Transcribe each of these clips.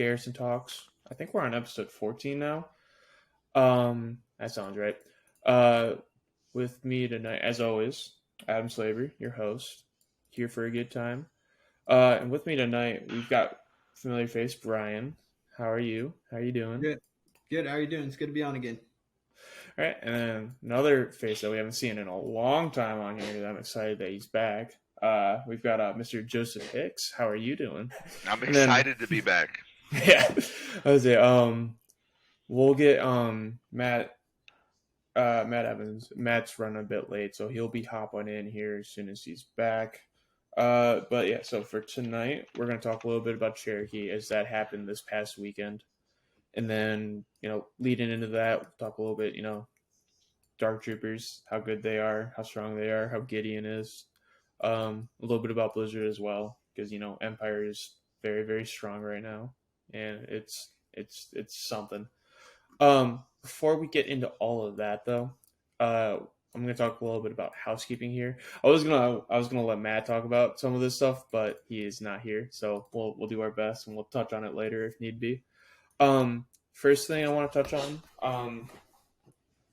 Garrison Talks. I think we're on episode 14 now. That sounds right. Uh, with me tonight, as always, Adam Slaber, your host, here for a good time. And with me tonight, we've got familiar face Brian. How are you? How are you doing? Good. Good. How are you doing? It's good to be on again. All right, and then another face that we haven't seen in a long time on here that I'm excited that he's back. We've got Mr. Joseph Hicks. How are you doing? I'm And then, excited to be back. yeah, I was it. We'll get Matt Evans. Matt's running a bit late, so he'll be hopping in here as soon as he's back. But yeah, so for tonight, we're going to talk a little bit about Cherokee as that happened this past weekend. And then, leading into that, we'll talk a little bit, Dark Troopers, how good they are, how strong they are, how Gideon is. A little bit about Blizzard as well, because, Empire is very, very strong right now. And it's something. Before we get into all of that, though, I'm gonna talk a little bit about housekeeping here. I was gonna let Matt talk about some of this stuff, but he is not here, so we'll do our best and we'll touch on it later if need be. First thing I want to touch on,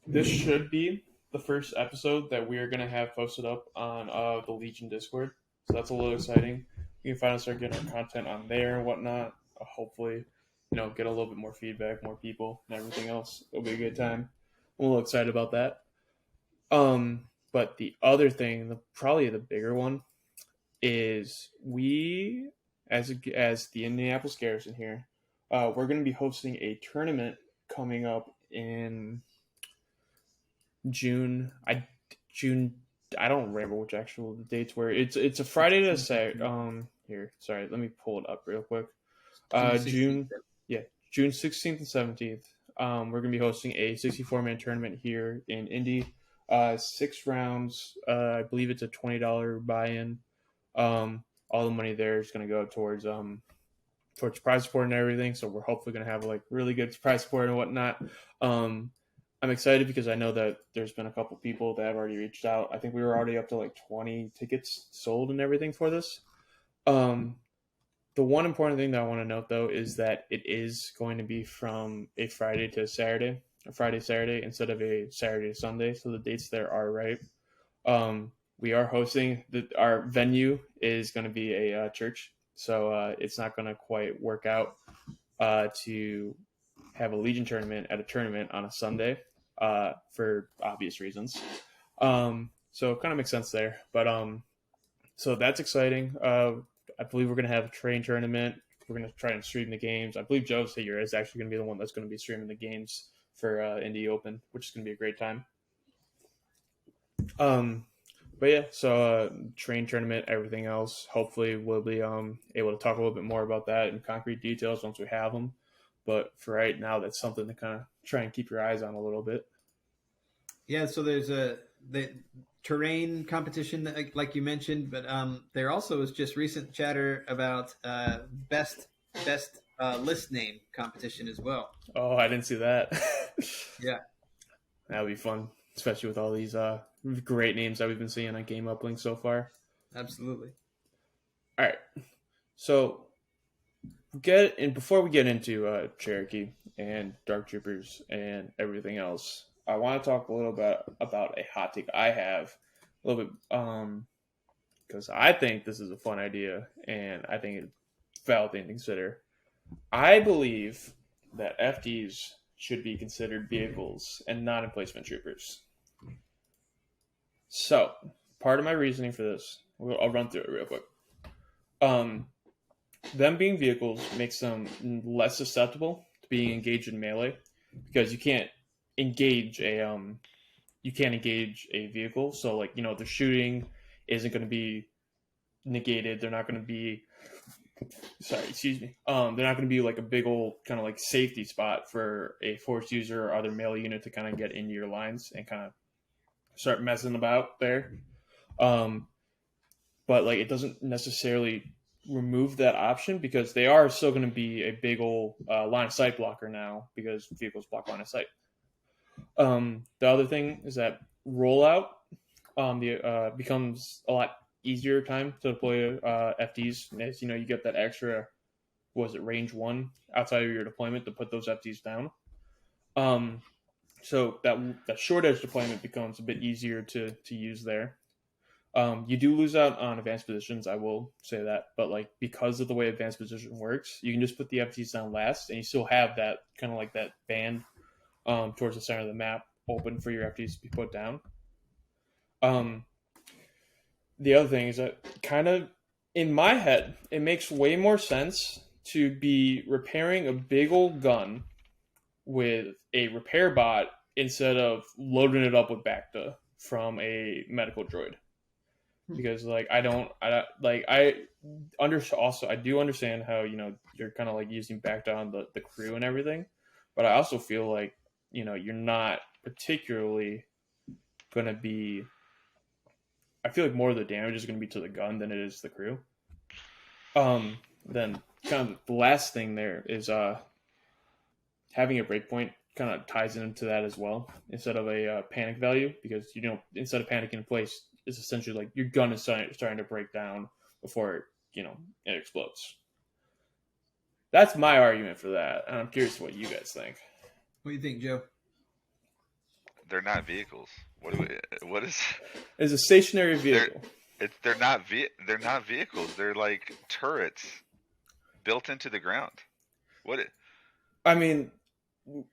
this should be the first episode that we are gonna have posted up on the Legion Discord, so that's a little exciting. You can finally start getting our content on there and whatnot. Hopefully, get a little bit more feedback, more people, and everything else. It'll be a good time. I'm a little excited about that. But the other thing, probably the bigger one, is we, as the Indianapolis Garrison here, we're going to be hosting a tournament coming up in June. I don't remember which actual dates were. It's a Friday to Saturday. Here, sorry, let me pull it up real quick. June 16th and 17th. We're going to be hosting a 64-man tournament here in Indy. 6 rounds. I believe it's a $20 buy-in. All the money there is going to go towards prize support and everything. So we're hopefully going to have really good prize support and whatnot. I'm excited because I know that there's been a couple people that have already reached out. I think we were already up to 20 tickets sold and everything for this. The one important thing that I want to note, though, is that it is going to be from a Friday to Saturday, a Friday, Saturday, instead of a Saturday to Sunday. So the dates there are right. We are hosting, our venue is going to be a church. So it's not going to quite work out to have a Legion tournament at a tournament on a Sunday for obvious reasons. So it kind of makes sense there. But so that's exciting. I believe we're going to have a train tournament. We're going to try and stream the games. I believe Joe's here is actually going to be the one that's going to be streaming the games for Indy Open, which is going to be a great time. But yeah, so train tournament, everything else. Hopefully we'll be able to talk a little bit more about that in concrete details once we have them. But for right now, that's something to kind of try and keep your eyes on a little bit. Yeah, so there's the terrain competition, like you mentioned, but there also was just recent chatter about best list name competition as well. Oh, I didn't see that. Yeah, that would be fun, especially with all these great names that we've been seeing on Game Uplink so far. Absolutely. All right, so before we get into Cherokee and Dark Troopers and everything else, I want to talk a little bit about a hot take I have, a little bit, because I think this is a fun idea and I think it's a valid thing to consider. I believe that FDs should be considered vehicles and not emplacement troopers. So, part of my reasoning for this, I'll run through it real quick. Them being vehicles makes them less susceptible to being engaged in melee because you can't engage a vehicle. So their shooting isn't going to be negated. They're not going to be they're not going to be like a big old kind of safety spot for a force user or other melee unit to kind of get into your lines and kind of start messing about there. But it doesn't necessarily remove that option because they are still going to be a big old line of sight blocker now because vehicles block line of sight. The other thing is that rollout becomes a lot easier time to deploy FDs. As you get that extra range 1 outside of your deployment to put those FDs down. So that short edge deployment becomes a bit easier to use there. You do lose out on advanced positions, I will say that, but like because of the way advanced position works, you can just put the FDs down last, and you still have that kind of like that band towards the center of the map open for your FDs to be put down. The other thing is that kind of in my head, it makes way more sense to be repairing a big old gun with a repair bot instead of loading it up with Bacta from a medical droid. Because like I do understand how, you know, you're kind of like using Bacta on the crew and everything, but I also feel like, you know, you're not particularly gonna be. I feel like more of the damage is going to be to the gun than it is the crew. Then kind of the last thing there is having a breakpoint kind of ties into that as well instead of a panic value, because you know, instead of panicking in place, it's essentially like your gun is starting to break down before it explodes. That's my argument for that, and I'm curious what you guys think. What do you think, Joe? They're not vehicles. What is? It's a stationary vehicle. They're not vehicles. They're like turrets built into the ground. I mean, we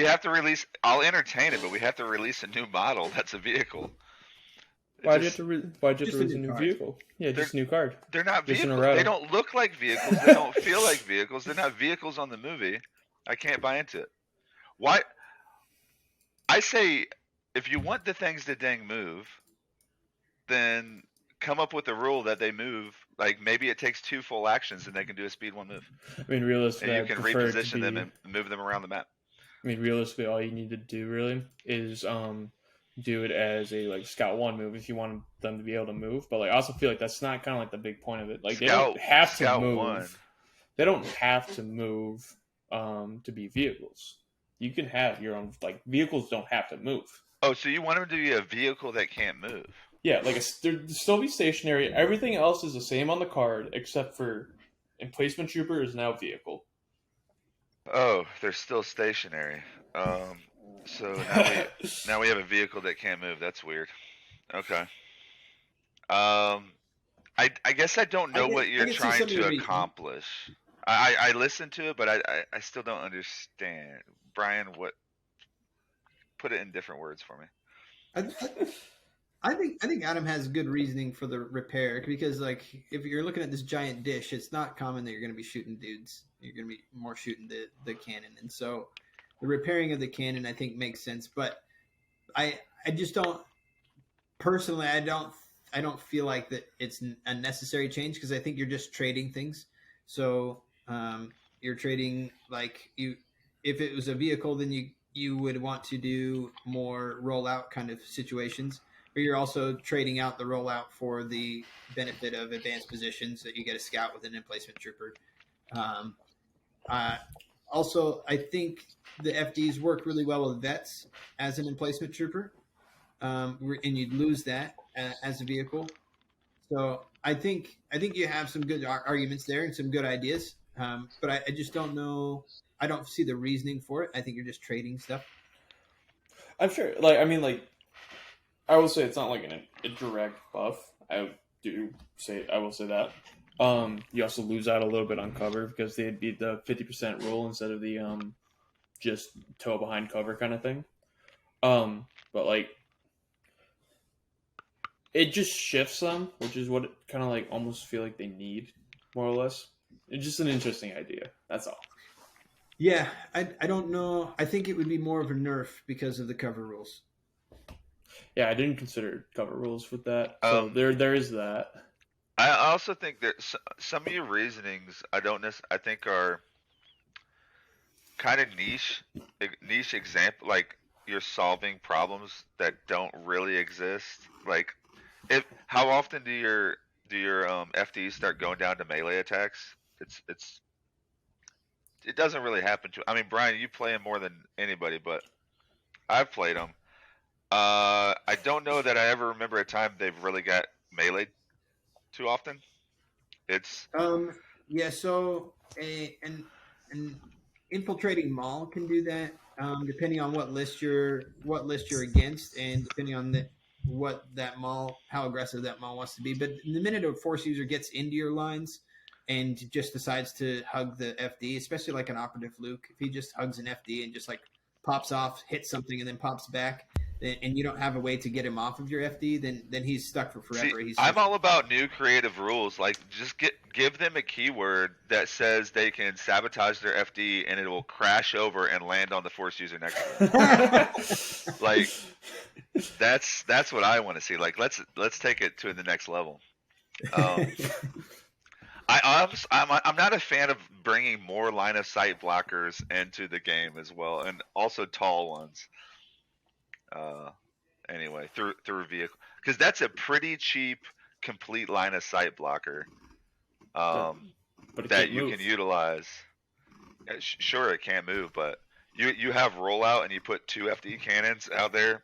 have to release. I'll entertain it, but we have to release a new model that's a vehicle. Why'd you have to release a new vehicle? Yeah, just a new card. They're not vehicles. They don't look like vehicles. They don't feel like vehicles. They're not vehicles on the movie. I can't buy into it. Why? I say, if you want the things to dang move, then come up with a rule that they move. Like maybe it takes 2 full actions and they can do a speed 1 move. I mean, realistically, and you can reposition them and move them around the map. I mean, realistically, all you need to do really is do it as a like scout 1 move if you want them to be able to move. But like, I also feel like that's not kind of like the big point of it. Like they don't have to move. 1. They don't have to move to be vehicles. You can have your own, like, vehicles don't have to move. Oh, so you want them to be a vehicle that can't move? Yeah, like they'll still be stationary. Everything else is the same on the card, except for Emplacement Trooper is now vehicle. Oh, they're still stationary. So now we have a vehicle that can't move. That's weird. Okay. I guess I don't know what you're trying to accomplish. I listened to it, but I still don't understand. Brian, put it in different words for me. I think Adam has good reasoning for the repair, because like if you're looking at this giant dish, it's not common that you're going to be shooting dudes. You're going to be more shooting the cannon, and so the repairing of the cannon I think makes sense. But I just don't personally. I don't feel like that it's a necessary change, because I think you're just trading things. So you're trading, like, if it was a vehicle, then you would want to do more rollout kind of situations, but you're also trading out the rollout for the benefit of advanced positions that you get a scout with an emplacement trooper. Also, I think the FDs work really well with vets as an emplacement trooper, and you'd lose that as a vehicle. So I think you have some good arguments there and some good ideas, but I just don't know. I don't see the reasoning for it. I think you're just trading stuff. I'm sure. Like, I mean, like, I will say it's not like a direct buff. I will say that. You also lose out a little bit on cover because they'd be the 50% rule instead of the just toe behind cover kind of thing. But like, it just shifts them, which is what it kind of like almost feel like they need, more or less. It's just an interesting idea. That's all. Yeah, I don't know. I think it would be more of a nerf because of the cover rules. Yeah, I didn't consider cover rules with that. So there is that. I also think that some of your reasonings I think are kind of niche example, like you're solving problems that don't really exist. Like, how often do your FDs start going down to melee attacks? It doesn't really happen to. I mean, Brian, you play them more than anybody, but I've played them. I don't know that I ever remember a time they've really got meleeed too often. It's Yeah, so an infiltrating mall can do that, depending on what list you're against, and depending on what that mall, how aggressive that mall wants to be. But in the minute a force user gets into your lines and just decides to hug the FD, especially like an operative Luke, if he just hugs an FD and just like pops off, hits something, and then pops back, and you don't have a way to get him off of your FD, then he's stuck for See, forever. He's I'm just all about new creative rules. Like, just give them a keyword that says they can sabotage their FD and it will crash over and land on the force user next to them. Like, that's what I want to see. Like, let's take it to the next level. I'm not a fan of bringing more line of sight blockers into the game as well, and also tall ones. Anyway, through vehicle, because that's a pretty cheap complete line of sight blocker but that you can utilize. Sure, it can't move, but you have rollout and you put 2 FD cannons out there,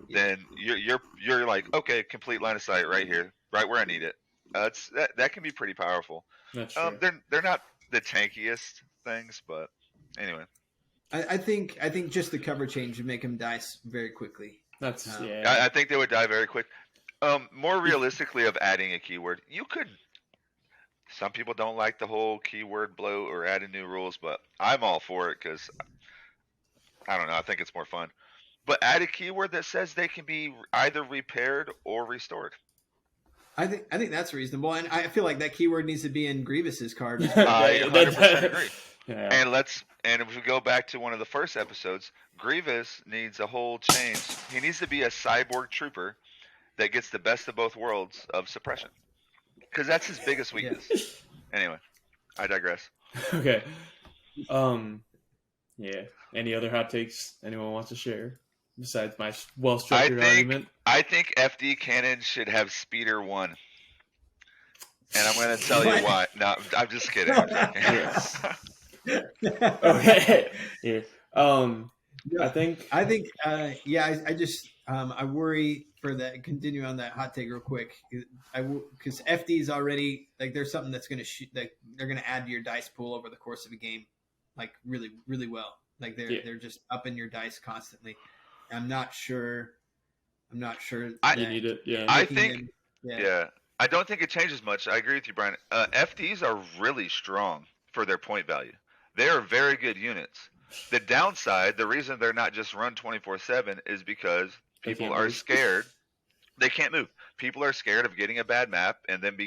then you're like, okay, complete line of sight right here, right where I need it. That can be pretty powerful. That's true. They're not the tankiest things, but anyway. I think just the cover change would make him die very quickly. That's I think they would die very quick. More realistically, of adding a keyword, you could. Some people don't like the whole keyword bloat or adding new rules, but I'm all for it because I don't know. I think it's more fun. But add a keyword that says they can be either repaired or restored. I think that's reasonable, and I feel like that keyword needs to be in Grievous's card. I 100% agree. Yeah. And if we go back to one of the first episodes, Grievous needs a whole change. He needs to be a cyborg trooper that gets the best of both worlds of suppression, because that's his biggest weakness. Yeah. Anyway, I digress. Okay. Yeah. Any other hot takes anyone wants to share besides my well-structured argument? I think FD cannon should have speeder 1. And I'm going to tell you why. No, I'm just kidding. Okay. Yeah. I think. I just I worry for that. Continue on that hot take real quick. Because FD is already like there's something that's going to shoot. Like they're going to add to your dice pool over the course of a game, like really, really well. Like they're just upping your dice constantly. I'm not sure. You need it. Yeah. I think. I don't think it changes much. I agree with you, Brian. FDs are really strong for their point value. They are very good units. The downside, the reason they're not just run 24/7 is because people are scared. They can't move. People are scared of getting a bad map and then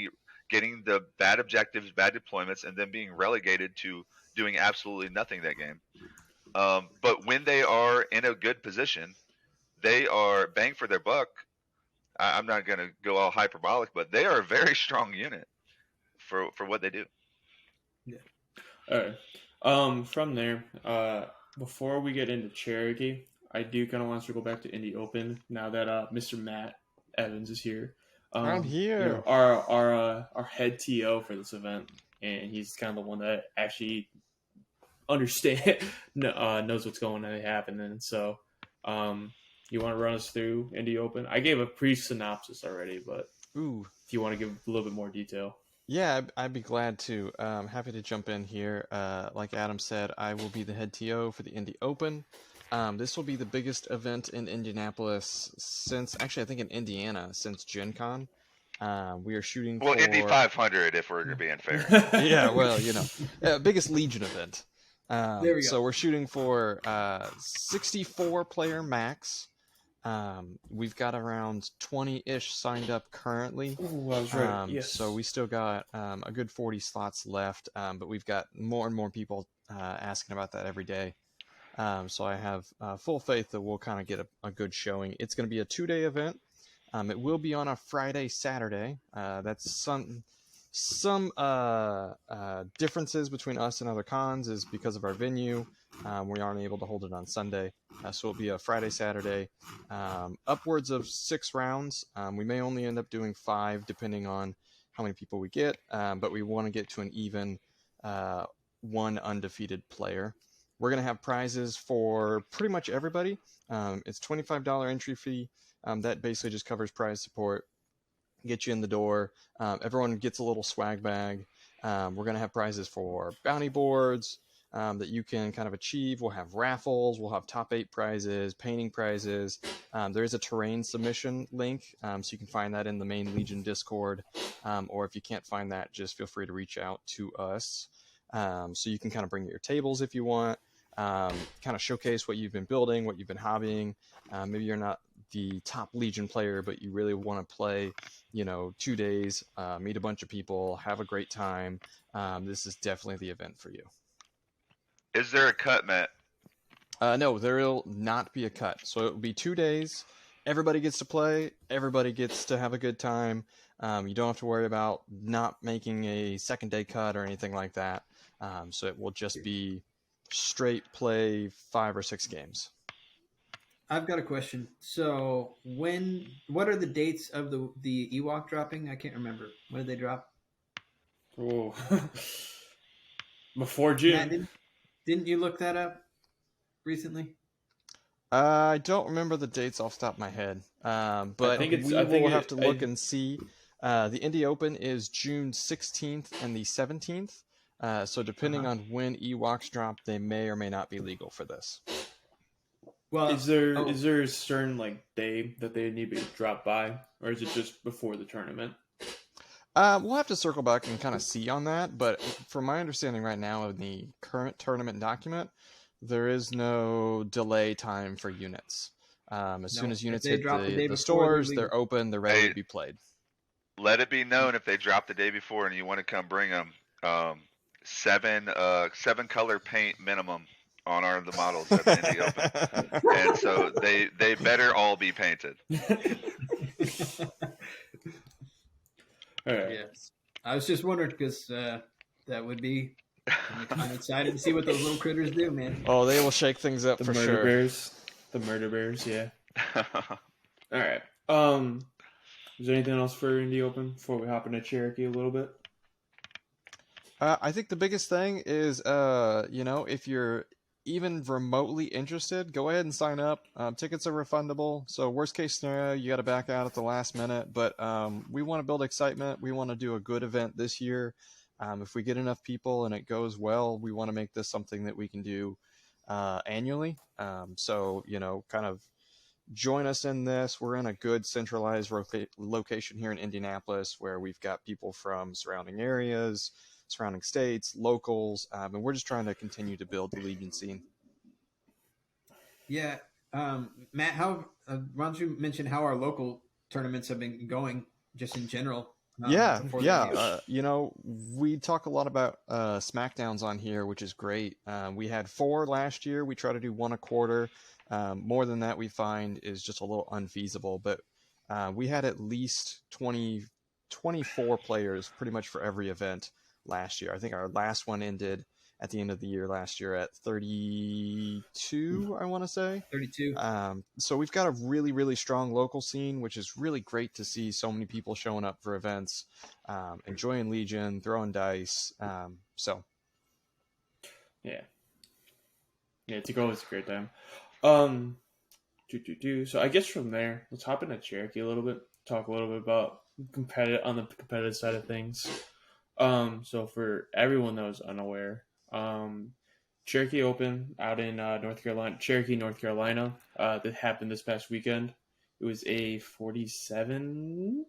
getting the bad objectives, bad deployments, and then being relegated to doing absolutely nothing that game. But when they are in a good position, they are bang for their buck. I'm not going to go all hyperbolic, but they are a very strong unit for what they do. Yeah. All right. From there, before we get into Cherokee, I do kind of want to go back to Indy Open now that Mr. Matt Evans is here. I'm here. You know, our head TO for this event, and he's kind of the one that actually knows what's going to happen. And so, you want to run us through Indy Open? I gave a pre-synopsis already, but if you want to give a little bit more detail. Yeah, I'd be glad to. Happy to jump in here. Like Adam said, I will be the head TO for the Indy Open. This will be the biggest event in Indianapolis since, actually, I think in Indiana, since Gen Con. We are shooting for... Indy 500, if we're being fair. Yeah, well, biggest Legion event. There we go. So we're shooting for 64 player max. We've got around 20-ish signed up currently. Ooh, I was right. Yes. So we still got a good 40 slots left, but we've got more and more people asking about that every day. So I have full faith that we'll kind of get a good showing. It's going to be a 2-day event. It will be on a Friday, Saturday. That's some differences between us and other cons is because of our venue. We aren't able to hold it on Sunday. So it'll be a Friday, Saturday, upwards of 6 rounds. We may only end up doing 5 depending on how many people we get, but we want to get to an even 1 undefeated player. We're going to have prizes for pretty much everybody. It's $25 entry fee. That basically just covers prize support, get you in the door. Everyone gets a little swag bag. We're going to have prizes for bounty boards that you can kind of achieve. We'll have raffles. We'll have top 8 prizes, painting prizes. There is a terrain submission link, so you can find that in the main Legion Discord. Or if you can't find that, just feel free to reach out to us. So you can kind of bring your tables if you want, kind of showcase what you've been building, what you've been hobbying. Maybe you're not the top Legion player, but you really want to play, 2 days, meet a bunch of people, have a great time. This is definitely the event for you. Is there a cut, Matt? No, there will not be a cut. So it will be 2 days. Everybody gets to play. Everybody gets to have a good time. You don't have to worry about not making a second day cut or anything like that. So it will just be straight play 5 or 6 games. I've got a question. So what are the dates of the Ewok dropping? I can't remember. When did they drop? Oh, before June. Matt, didn't you look that up recently? I don't remember the dates off the top of my head, but we will have to look and see. The Indy Open is June 16th and the 17th. So depending on when Ewoks drop, they may or may not be legal for this. Well, is there a certain day that they need to be dropped by, or is it just before the tournament? We'll have to circle back and kind of see on that, but from my understanding right now of the current tournament document, there is no delay time for units. As soon as units hit the stores, they're open, they're ready to be played. Let it be known if they drop the day before and you want to come bring them. 7 color paint minimum on the models at the Indy Open, and so they better all be painted. All right. Yes, I was just wondering because that would be. I'm excited to see what those little critters do, man. Oh, they will shake things up for sure. The murder bears, yeah. All right. Is there anything else for Indy Open before we hop into Cherokee a little bit? I think the biggest thing is, if you're even remotely interested, go ahead and sign up. Tickets are refundable. So worst case scenario, you got to back out at the last minute. But we want to build excitement. We want to do a good event this year. If we get enough people and it goes well, we want to make this something that we can do annually. So, kind of join us in this. We're in a good centralized location here in Indianapolis where we've got people from surrounding areas, surrounding states, locals, and we're just trying to continue to build the Legion scene. Yeah. Matt, why don't you mention how our local tournaments have been going just in general? We talk a lot about SmackDowns on here, which is great. We had 4 last year. We try to do 1 a quarter. More than that, we find is just a little unfeasible. But we had at least 24 players pretty much for every event last year. I think our last one ended at the end of the year last year at 32, I want to say. 32. So we've got a really, really strong local scene, which is really great to see so many people showing up for events, enjoying Legion, throwing dice. Yeah, it's always a great time. So I guess from there, let's hop into Cherokee a little bit, talk a little bit about the competitive side of things. So for everyone that was unaware, Cherokee Open out in Cherokee, North Carolina, that happened this past weekend. It was a 47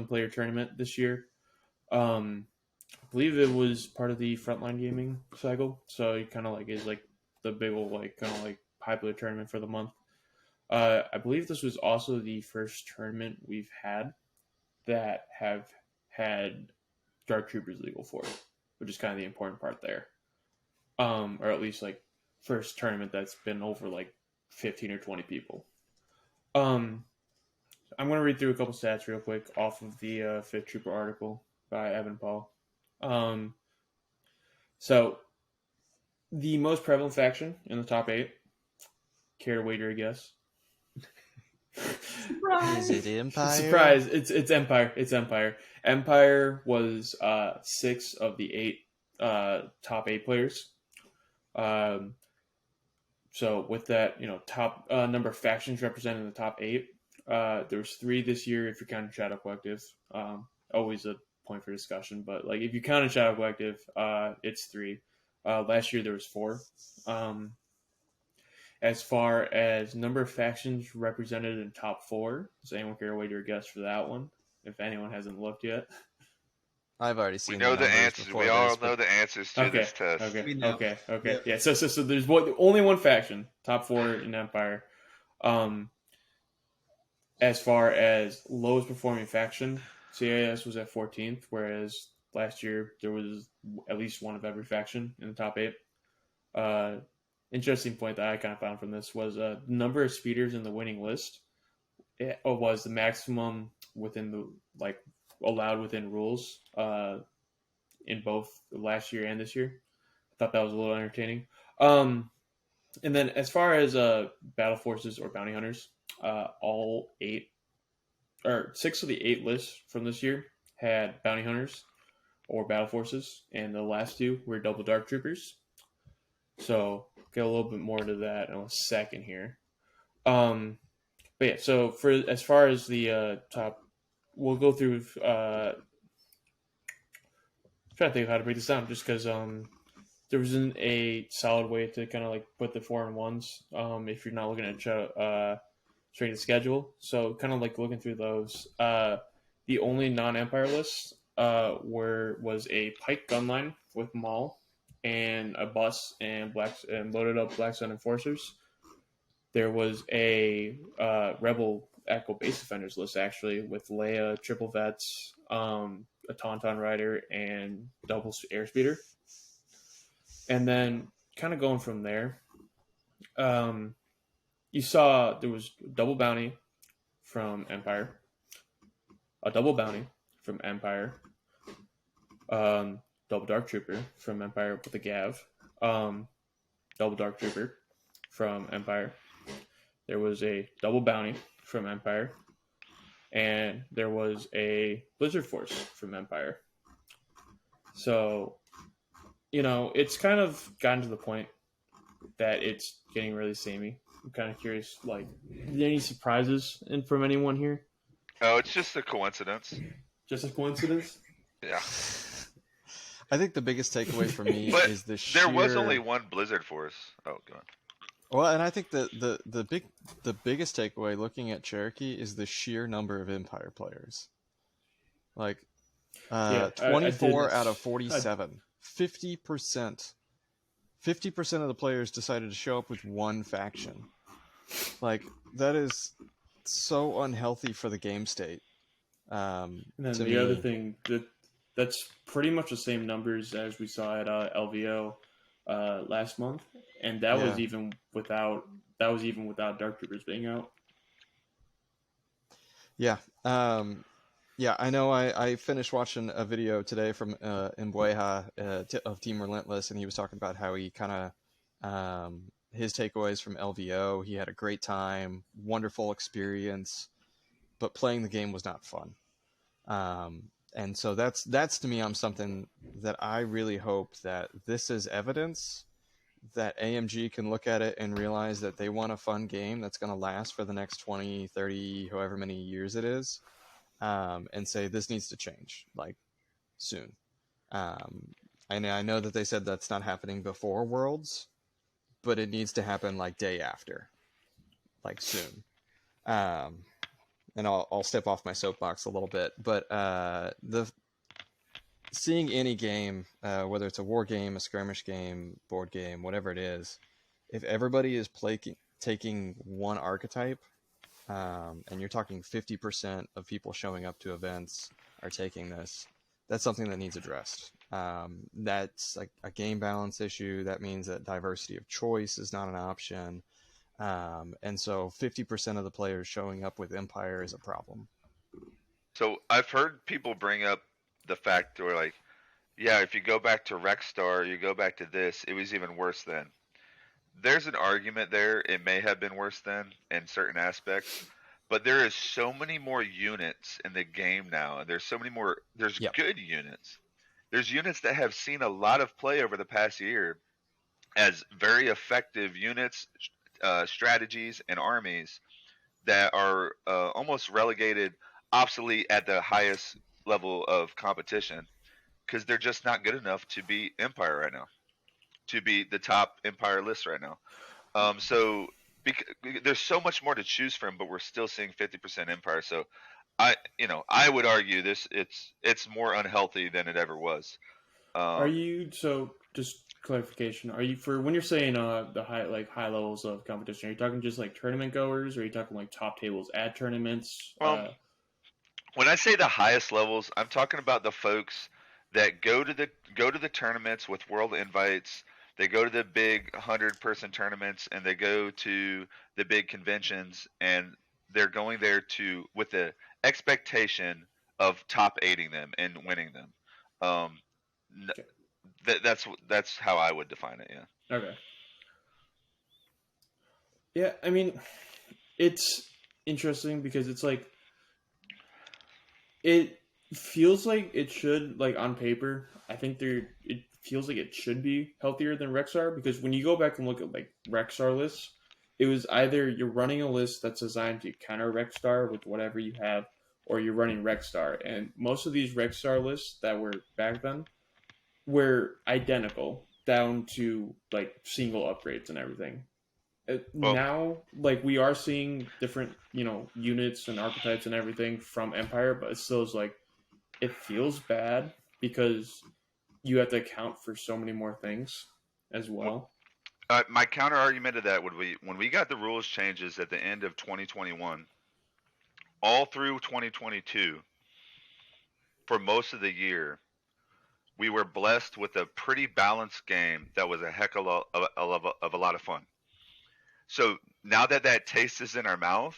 player tournament this year. I believe it was part of the Frontline Gaming cycle, so it kind of is the big old popular tournament for the month. I believe this was also the first tournament we've had that have had Dark Troopers legal for it, which is kind of the important part there. Or at least first tournament that's been over 15 or 20 people. I'm going to read through a couple stats real quick off of the 5th Trooper article by Evan Paul. So the most prevalent faction in the top 8, care to wager a guess? Surprise! Is it Empire? Surprise! It's Empire. It's Empire. Empire was 6 of the 8 top 8 players. So with that, top number of factions represented in the top 8, there was 3 this year if you're counting Shadow Collective. Always a point for discussion. But like if you count a Shadow Collective, it's 3. Last year there was 4. As far as number of factions represented in top 4, does anyone care to wager a guess for that one? If anyone hasn't looked yet. I've already seen. We know the answers. We all know the answers to this test. Okay. Yep. Yeah. So there's only one faction, top 4 in Empire. As far as lowest performing faction, CIS was at 14th, whereas last year there was at least one of every faction in the top 8. Interesting point that I kind of found from this was the number of speeders in the winning list. It was the maximum within the allowed within rules in both last year and this year. I thought that was a little entertaining. And then as far as battle forces or bounty hunters, all 6 of the 8 lists from this year had bounty hunters or battle forces, and the last 2 were double dark troopers. So get a little bit more to that in a second here. But yeah, so for as far as the top, we'll go through. Trying to think of how to break this down, just because there wasn't a solid way to kind of like put the 4 and 1s. If you're not looking at straight to schedule, so kind of like looking through those. The only non-Empire list was a Pike gun line with Maul and a bus and loaded up Black Sun enforcers. There was a Rebel Echo base defenders list actually with Leia, triple vets, a Tauntaun rider, and double airspeeder. And then kind of going from there, you saw there was double bounty from Empire, a double bounty from Empire, double dark trooper from Empire with a Gav, double dark trooper from Empire. There was a double bounty from Empire, and there was a Blizzard Force from Empire. So, it's kind of gotten to the point that it's getting really samey. I'm kind of curious, like, are there any surprises from anyone here? Oh, it's just a coincidence. Just a coincidence? Yeah. I think the biggest takeaway for me is the sheer... There was only one Blizzard Force. Oh, go on. Well, and I think the biggest takeaway looking at Cherokee is the sheer number of Empire players. Like, 24 out of 47. 50%. 50% of the players decided to show up with one faction. Like, that is so unhealthy for the game state. And then the other thing, that's pretty much the same numbers as we saw at LVO last month, and that was even without Dark Troopers being out. Yeah. Yeah, I know I finished watching a video today from Mbueha of Team Relentless, and he was talking about how he kind of, his takeaways from LVO, he had a great time, wonderful experience, but playing the game was not fun. And so that's to me, something that I really hope that this is evidence that AMG can look at it and realize that they want a fun game that's going to last for the next 20, 30, however many years it is. And say this needs to change, like, soon. I know that they said that's not happening before Worlds, but it needs to happen, like, day after, like, soon. And I'll step off my soapbox a little bit, but seeing any game, whether it's a war game, a skirmish game, board game, whatever it is, if everybody is taking one archetype, and you're talking 50% of people showing up to events are taking this, that's something that needs addressed. That's like a game balance issue. That means that diversity of choice is not an option. And so 50% of the players showing up with Empire is a problem. So I've heard people bring up the fact where, like, yeah, if you go back to Rexstar, you go back to this, it was even worse then. There's an argument there. It may have been worse then in certain aspects, but there is so many more units in the game now, and there's so many more. There's good units. There's units that have seen a lot of play over the past year as very effective units, strategies, and armies that are almost relegated obsolete at the highest level of competition because they're just not good enough to be Empire right now, to be the top Empire list right now. So there's so much more to choose from, but we're still seeing 50% Empire. So I would argue it's more unhealthy than it ever was. Are you, so just clarification, are you, for when you're saying the high levels of competition, are you talking just like tournament goers, or are you talking like top tables at tournaments? When I say the highest levels, I'm talking about the folks that go to the tournaments with world invites. They go to the big 100-person tournaments, and they go to the big conventions, and they're going there with the expectation of top aiding them and winning them. Okay. That's how I would define it. Yeah. Okay. Yeah, I mean, it's interesting because it's like, it feels like it should, like on paper, I think it feels like it should be healthier than Rexar, because when you go back and look at like Rexar lists, it was either you're running a list that's designed to counter Rexstar with whatever you have, or you're running Rexstar. And most of these Rexstar lists that were back then were identical down to like single upgrades and everything. Well, Now, like, we are seeing different, units and archetypes and everything from Empire, but it still is like, it feels bad because you have to account for so many more things as well. my counter argument to that would be when we got the rules changes at the end of 2021, all through 2022, for most of the year, we were blessed with a pretty balanced game that was a heck of a lot of fun. So now that taste is in our mouth,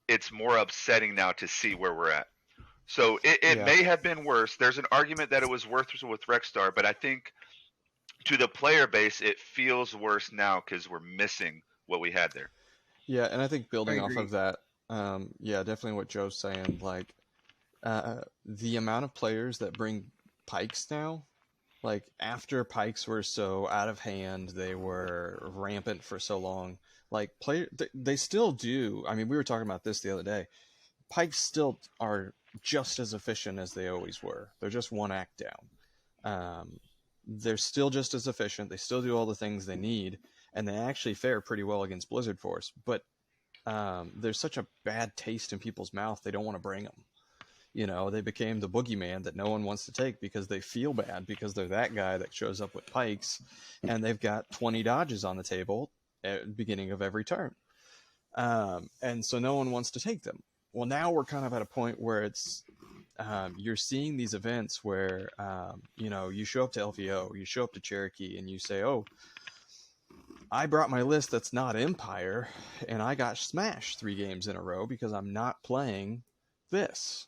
it's more upsetting now to see where we're at. So it may have been worse. There's an argument that it was worse with Rexstar, but I think to the player base, it feels worse now because we're missing what we had there. Yeah, and I think building off of that, definitely what Joe's saying, like, the amount of players that bring pikes now, like after pikes were so out of hand, they were rampant for so long, like they still do. I mean, we were talking about this the other day. Pikes still are just as efficient as they always were. They're just one act down. They're still just as efficient. They still do all the things they need, and they actually fare pretty well against Blizzard Force. But there's such a bad taste in people's mouth, they don't want to bring them. They became the boogeyman that no one wants to take because they feel bad because they're that guy that shows up with pikes, and they've got 20 dodges on the table at the beginning of every turn. And so no one wants to take them. Well, now we're kind of at a point where it's you're seeing these events where you show up to LVO, you show up to Cherokee, and you say, "Oh, I brought my list that's not Empire, and I got smashed 3 games in a row because I'm not playing this."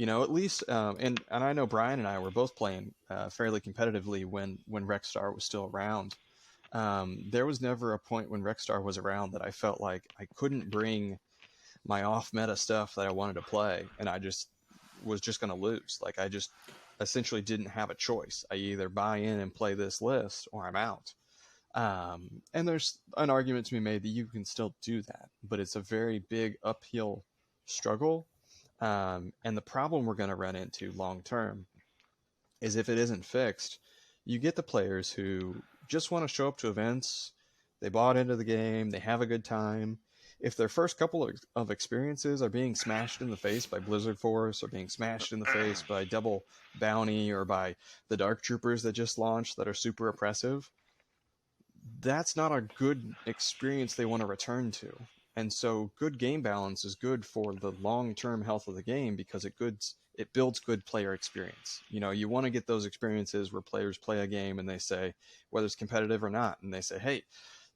At least, and I know Brian and I were both playing fairly competitively when Rexstar was still around. There was never a point when Rexstar was around that I felt like I couldn't bring my off-meta stuff that I wanted to play, and I was just going to lose. Like, I just essentially didn't have a choice. I either buy in and play this list, or I'm out. And there's an argument to be made that you can still do that, but it's a very big uphill struggle. And the problem we're going to run into long term is if it isn't fixed, you get the players who just want to show up to events, they bought into the game, they have a good time. If their first couple of experiences are being smashed in the face by Blizzard Force, or being smashed in the face by Double Bounty, or by the Dark Troopers that just launched that are super oppressive, that's not a good experience they want to return to. And so good game balance is good for the long-term health of the game because it builds good player experience. You want to get those experiences where players play a game and they say, whether it's competitive or not, and they say, "Hey,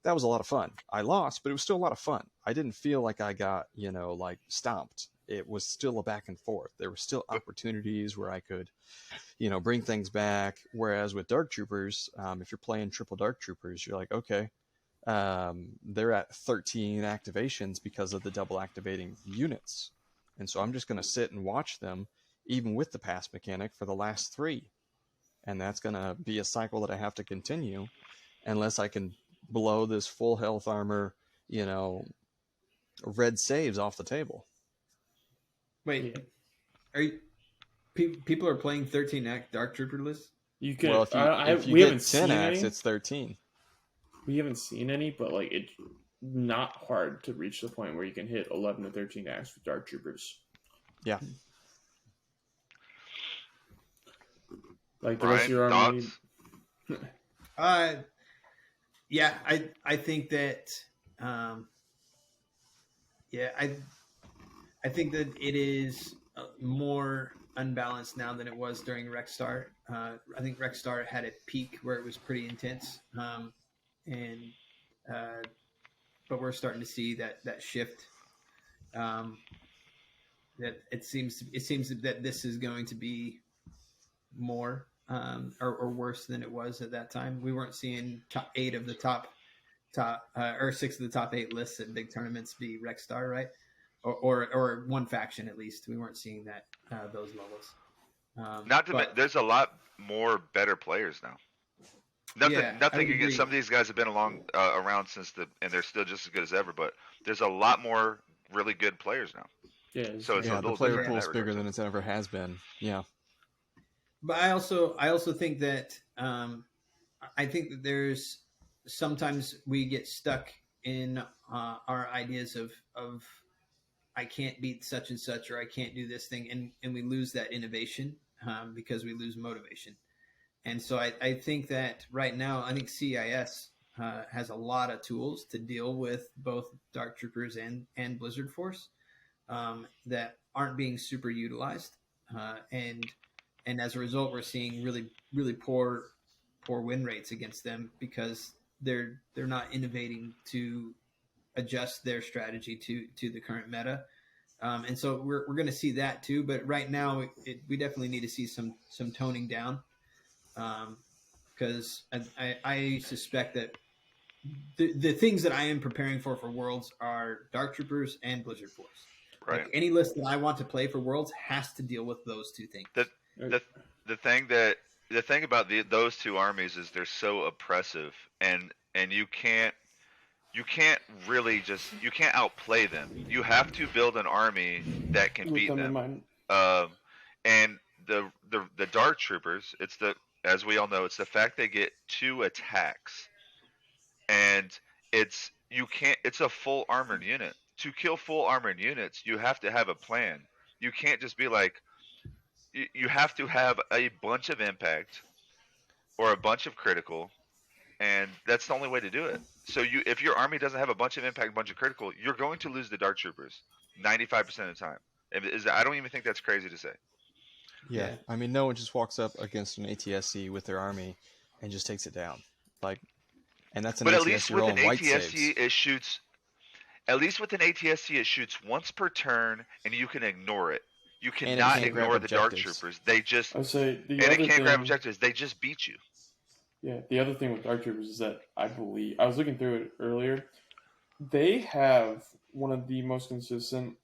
that was a lot of fun. I lost, but it was still a lot of fun. I didn't feel like I got, stomped. It was still a back and forth. There were still opportunities where I could, bring things back." Whereas with Dark Troopers, if you're playing triple Dark Troopers, you're like, okay, they're at 13 activations because of the double activating units. And so I'm just going to sit and watch them, even with the pass mechanic, for the last 3. And that's going to be a cycle that I have to continue unless I can blow this full health armor, red saves off the table. Wait, are you People are playing 13 act Dark Trooper lists. You can. Well, if you we get haven't 10 seen acts, any. it's 13. We haven't seen any, but like it's not hard to reach the point where you can hit 11 to 13 acts with Dark Troopers. Yeah. Like the rest of your army. Yeah, I think that I think that it is more unbalanced now than it was during Rexstar. I think Rexstar had a peak where it was pretty intense, but we're starting to see that shift. That it seems that this is going to be more or worse than it was at that time. We weren't seeing top 8 of the top or 6 of the top 8 lists at big tournaments be Rexstar, right? Or one faction at least. We weren't seeing that those levels. There's a lot more better players now. Nothing against some of these guys have been around and they're still just as good as ever. But there's a lot more really good players now. Yeah. So it's the player pool is bigger than it's ever has been. Yeah. But I also think that I think that there's sometimes we get stuck in our ideas of I can't beat such and such, or I can't do this thing, and we lose that innovation because we lose motivation. And so I think that right now, I think CIS has a lot of tools to deal with both Dark Troopers and Blizzard Force that aren't being super utilized, and as a result, we're seeing really, really poor win rates against them because they're not innovating to adjust their strategy to the current meta. And so we're going to see that too. But right now, we definitely need to see some toning down because I suspect that the things that I am preparing for Worlds are Dark Troopers and Blizzard Force. Right. Like any list that I want to play for Worlds has to deal with those two things. The thing about those two armies is they're so oppressive, and you can't really you can't outplay them. You have to build an army that can beat them. And the Dark Troopers, as we all know, it's the fact they get 2 attacks, and it's a full armored unit. To kill full armored units, you have to have a plan. You can't just be like, you have to have a bunch of impact or a bunch of critical, and that's the only way to do it. So if your army doesn't have a bunch of impact, a bunch of critical, you're going to lose the Dark Troopers 95% of the time. I don't even think that's crazy to say. Yeah, I mean, no one just walks up against an ATSC with their army and just takes it down. And that's an ATSC. But at least with an ATSC, it shoots. At least with an ATSC, it shoots once per turn, and you can ignore it. You cannot ignore the Dark Troopers. They just it can't grab objectives. They just beat you. Yeah, the other thing with Dark Troopers is that I was looking through it earlier. They have one of the most consistently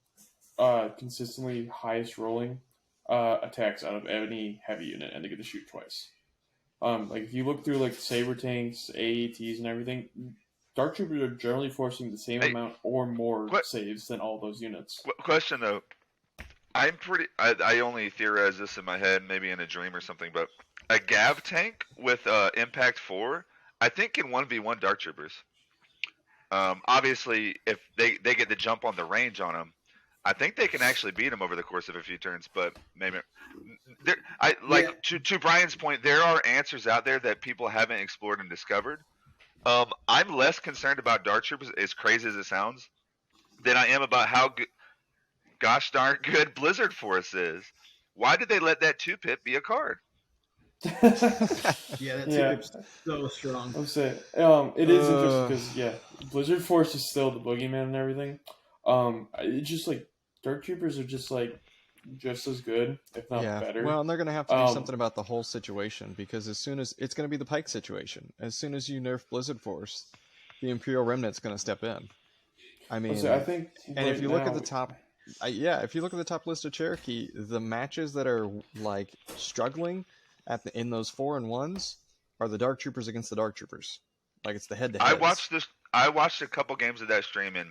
highest rolling attacks out of any heavy unit, and they get to shoot twice. Like if you look through like Saber tanks, AATs, and everything, Dark Troopers are generally forcing the same amount or more saves than all those units. Question though, I only theorize this in my head, maybe in a dream or something, but a Gav tank with Impact 4, I think can 1v1 Dark Troopers. Obviously, if they get the jump on the range on them, I think they can actually beat them over the course of a few turns. But maybe to Brian's point, there are answers out there that people haven't explored and discovered. I'm less concerned about Dark Troopers, as crazy as it sounds, than I am about how gosh darn good Blizzard Force is. Why did they let that 2-pip be a card? That 2-pip's so strong. I'm saying it is interesting because Blizzard Force is still the boogeyman and everything. It's just like Dark Troopers are just as good, if not better. Well, and they're going to have to do something about the whole situation, because as soon as it's going to be the Pike situation, as soon as you nerf Blizzard Force, the Imperial Remnant's going to step in. I mean, I think, and if you look at the top, if you look at the top list of Cherokee, the matches that are like struggling in those 4-1s are the Dark Troopers against the Dark Troopers. Like it's the head-to-head. I watched a couple games of that stream, and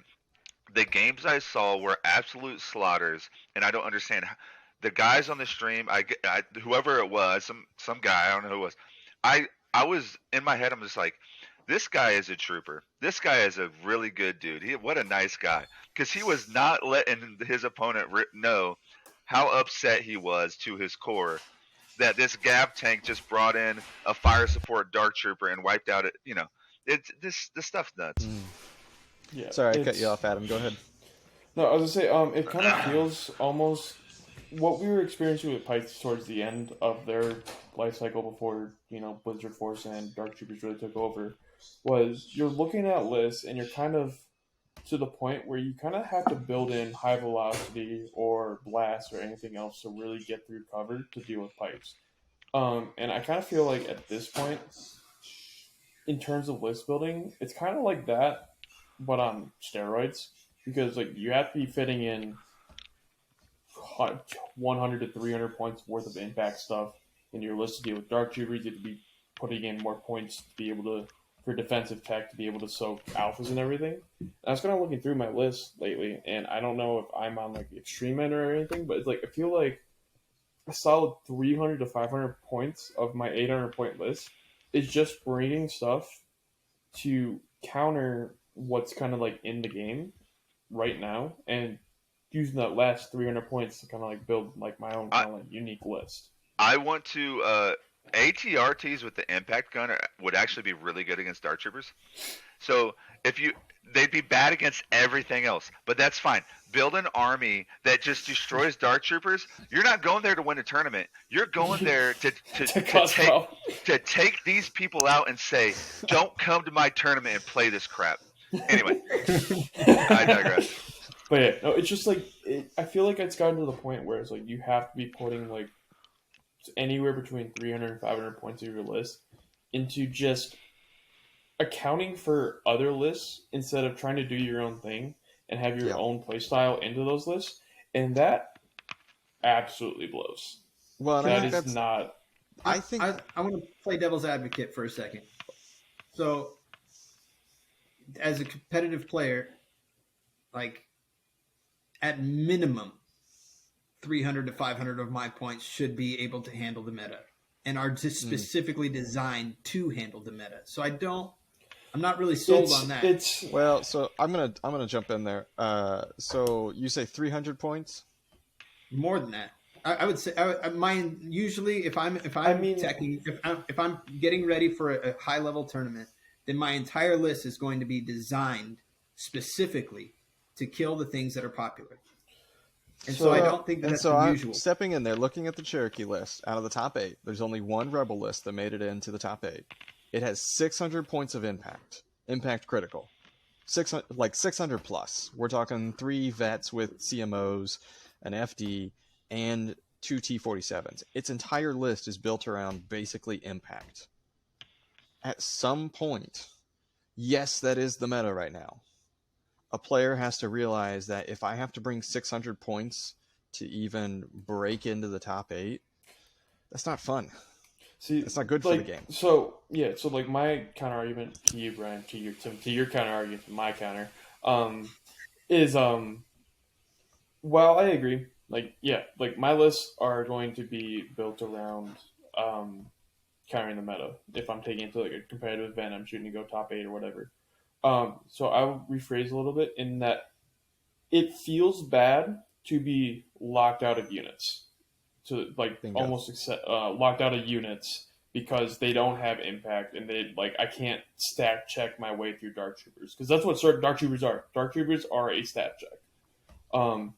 the games I saw were absolute slaughters, and I don't understand. the guys on the stream, whoever it was, some guy, I don't know who it was. I was in my head. I'm just like, this guy is a trooper. This guy is a really good dude. What a nice guy, because he was not letting his opponent know how upset he was to his core that this Gav tank just brought in a fire support dark trooper and wiped out it. It's this stuff's nuts. Yeah. Sorry, I cut you off, Adam. Go ahead. No, I was gonna say, it kind of feels almost what we were experiencing with Pikes towards the end of their life cycle before, Blizzard Force and Dark Troopers really took over, was you're looking at lists and you're kind of to the point where you kind of have to build in high velocity or blast or anything else to really get through cover to deal with pipes. And I kind of feel like at this point, in terms of list building, it's kind of like that, but on steroids. Because you have to be fitting in 100 to 300 points worth of impact stuff in your list to deal with Dark Troopers. You have to be putting in more points to be able to, for defensive tech, to be able to soak alphas and everything. And I was kind of looking through my list lately, and I don't know if I'm on the extreme end or anything, but it's I feel like a solid 300 to 500 points of my 800 point list is just bringing stuff to counter what's kind of in the game right now, and using that last 300 points to kind of build my own kind of unique list. I want to ATRTs with the impact gun would actually be really good against Dark Troopers. So they'd be bad against everything else, but that's fine. Build an army that just destroys Dark Troopers. You're not going there to win a tournament. You're going there to take these people out and say, "Don't come to my tournament and play this crap." Anyway, I digress. But yeah, no, it's just I feel like it's gotten to the point where it's you have to be putting anywhere between 300 and 500 points of your list into just accounting for other lists instead of trying to do your own thing and have your own play style into those lists, and that absolutely blows. Well, that is not. I want to play devil's advocate for a second. So, as a competitive player, at minimum, 300 to 500 of my points should be able to handle the meta, and are just specifically designed to handle the meta. So I'm not really sold on that. So I'm gonna jump in there. So you say 300 points? More than that. I would say mine usually if I'm getting ready for a high level tournament, then my entire list is going to be designed specifically to kill the things that are popular. And so I don't think that's unusual. I'm stepping in there, looking at the Cherokee list. Out of the top 8, there's only one Rebel list that made it into the top 8. It has 600 points of impact critical, 600 plus. We're talking 3 vets with CMOs, an FD, and 2 T-47s. Its entire list is built around basically impact. At some point, yes, that is the meta right now. A player has to realize that if I have to bring 600 points to even break into the top 8, that's not fun. See, it's not good for the game. So my counter argument to you, Brian, to your counter argument to my counter, is while I agree, my lists are going to be built around countering the meta. If I'm taking it to a competitive event, I'm shooting to go top 8 or whatever. So I will rephrase a little bit in that it feels bad to be locked out of units. To almost locked out of units because they don't have impact, and they I can't stat check my way through Dark Troopers, because that's what Dark Troopers are. Dark Troopers are a stat check.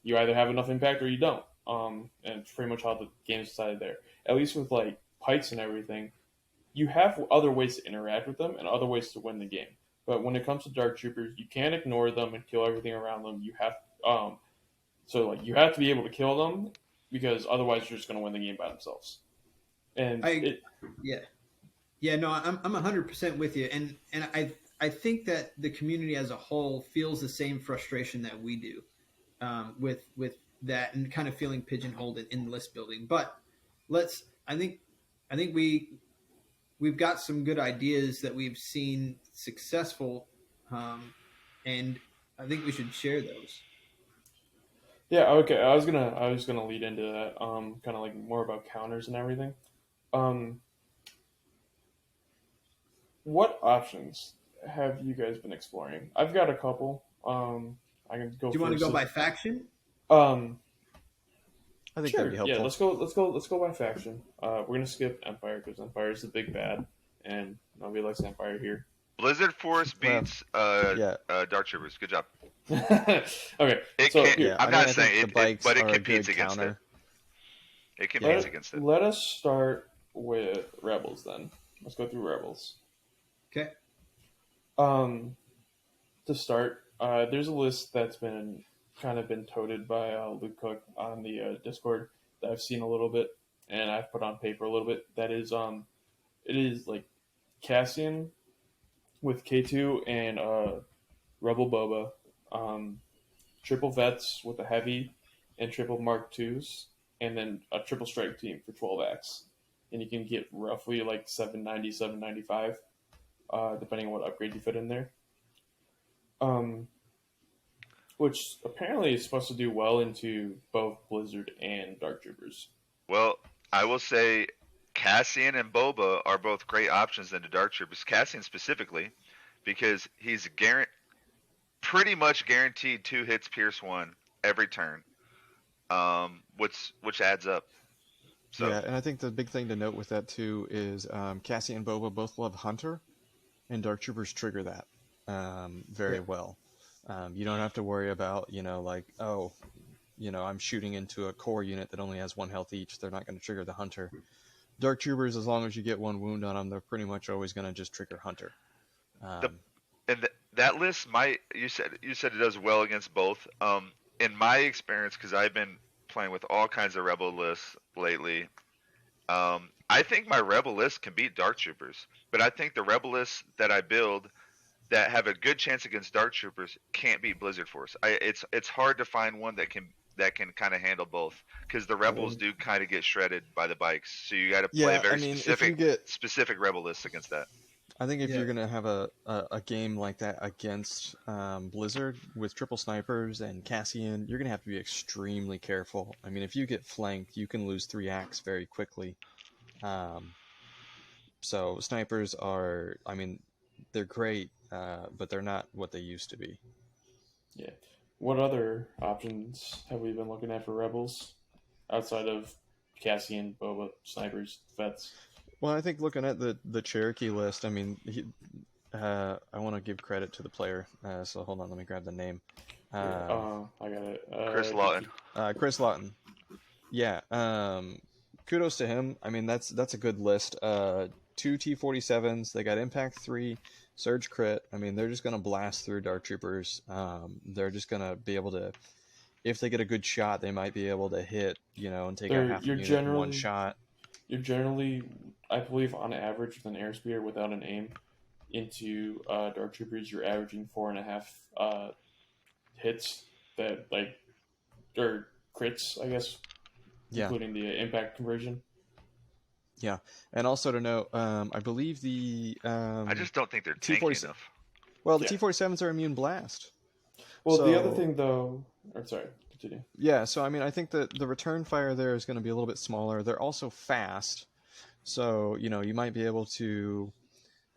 You either have enough impact or you don't. And it's pretty much how the game's decided there. At least with pikes and everything, you have other ways to interact with them and other ways to win the game. But when it comes to Dark Troopers, you can't ignore them and kill everything around them. You have you have to be able to kill them, because otherwise you're just going to win the game by themselves. And I'm 100% with you, and I think that the community as a whole feels the same frustration that we do with that, and kind of feeling pigeonholed in list building. But I think we've got some good ideas that we've seen successful, and I think we should share those. Yeah, okay. I was gonna lead into that. Kind of like more about counters and everything. Um, what options have you guys been exploring? I've got a couple. I can go Do you want to first. go by faction? Um, I think that'd sure. be Yeah, helpful. let's go by faction. We're gonna skip Empire because Empire is the big bad, and nobody likes Empire here. Blizzard Force Well, beats yeah, Dark Troopers. Good job. Okay, It so can't. here, yeah. I'm I mean, not I think saying the bikes but it are a competes good against counter. it. It Yeah. competes against it. let us start with Rebels then. Let's go through Rebels. Okay. Um, to start, there's a list that's been kind of been toted by Luke Cook on the Discord that I've seen a little bit, and I've put on paper a little bit. That is, it is like Cassian with K2 and Rebel Boba, triple vets with a heavy, and triple Mark twos, and then a triple strike team for 12x, and you can get roughly like 790, 795, depending on what upgrade you fit in there. Which apparently is supposed to do well into both Blizzard and Dark Troopers. Well, I will say Cassian and Boba are both great options into Dark Troopers. Cassian specifically because he's pretty much guaranteed 2 hits Pierce 1 every turn, which adds up. So Yeah, and I think the big thing to note with that too is Cassie and Boba both love Hunter, and Dark Troopers trigger that very well. You don't have to worry about, like, oh, I'm shooting into a core unit that only has 1 health each. They're not going to trigger the Hunter. Dark Troopers, as long as you get 1 wound on them, they're pretty much always going to just trigger Hunter. That list you said it does well against both. In my experience, because I've been playing with all kinds of Rebel lists lately, I think my Rebel list can beat Dark Troopers, but I think the Rebel lists that I build that have a good chance against Dark Troopers can't beat Blizzard Force. It's hard to find one that can kind of handle both because the Rebels do kind of get shredded by the bikes. So you got to play very specific Rebel lists against that. I think if you're going to have a game like that against Blizzard with triple snipers and Cassian, you're going to have to be extremely careful. I mean, if you get flanked, you can lose 3 acts very quickly. So snipers are, I mean, they're great, but they're not what they used to be. Yeah. What other options have we been looking at for Rebels outside of Cassian, Boba, snipers, vets? Well, I think looking at the Cherokee list, I mean, I want to give credit to the player. So hold on, let me grab the name. I got it. Chris Lawton. Chris Lawton. Yeah. Kudos to him. I mean, that's a good list. 2 T-47s. They got Impact 3, Surge Crit. I mean, they're just going to blast through Dark Troopers. They're just going to be able to, if they get a good shot, they might be able to hit, and take out half a unit in 1 shot. You're generally, I believe, on average with an airspeeder without an aim into Dark Troopers, you're averaging 4.5 hits that or crits, I guess, including the impact conversion. Yeah, and also to note, I believe the I just don't think they're tanky enough. Well, the T-47s are immune blast. Well, the other thing though, sorry, continue. Yeah, so I mean, I think that the return fire there is going to be a little bit smaller. They're also fast, so you might be able to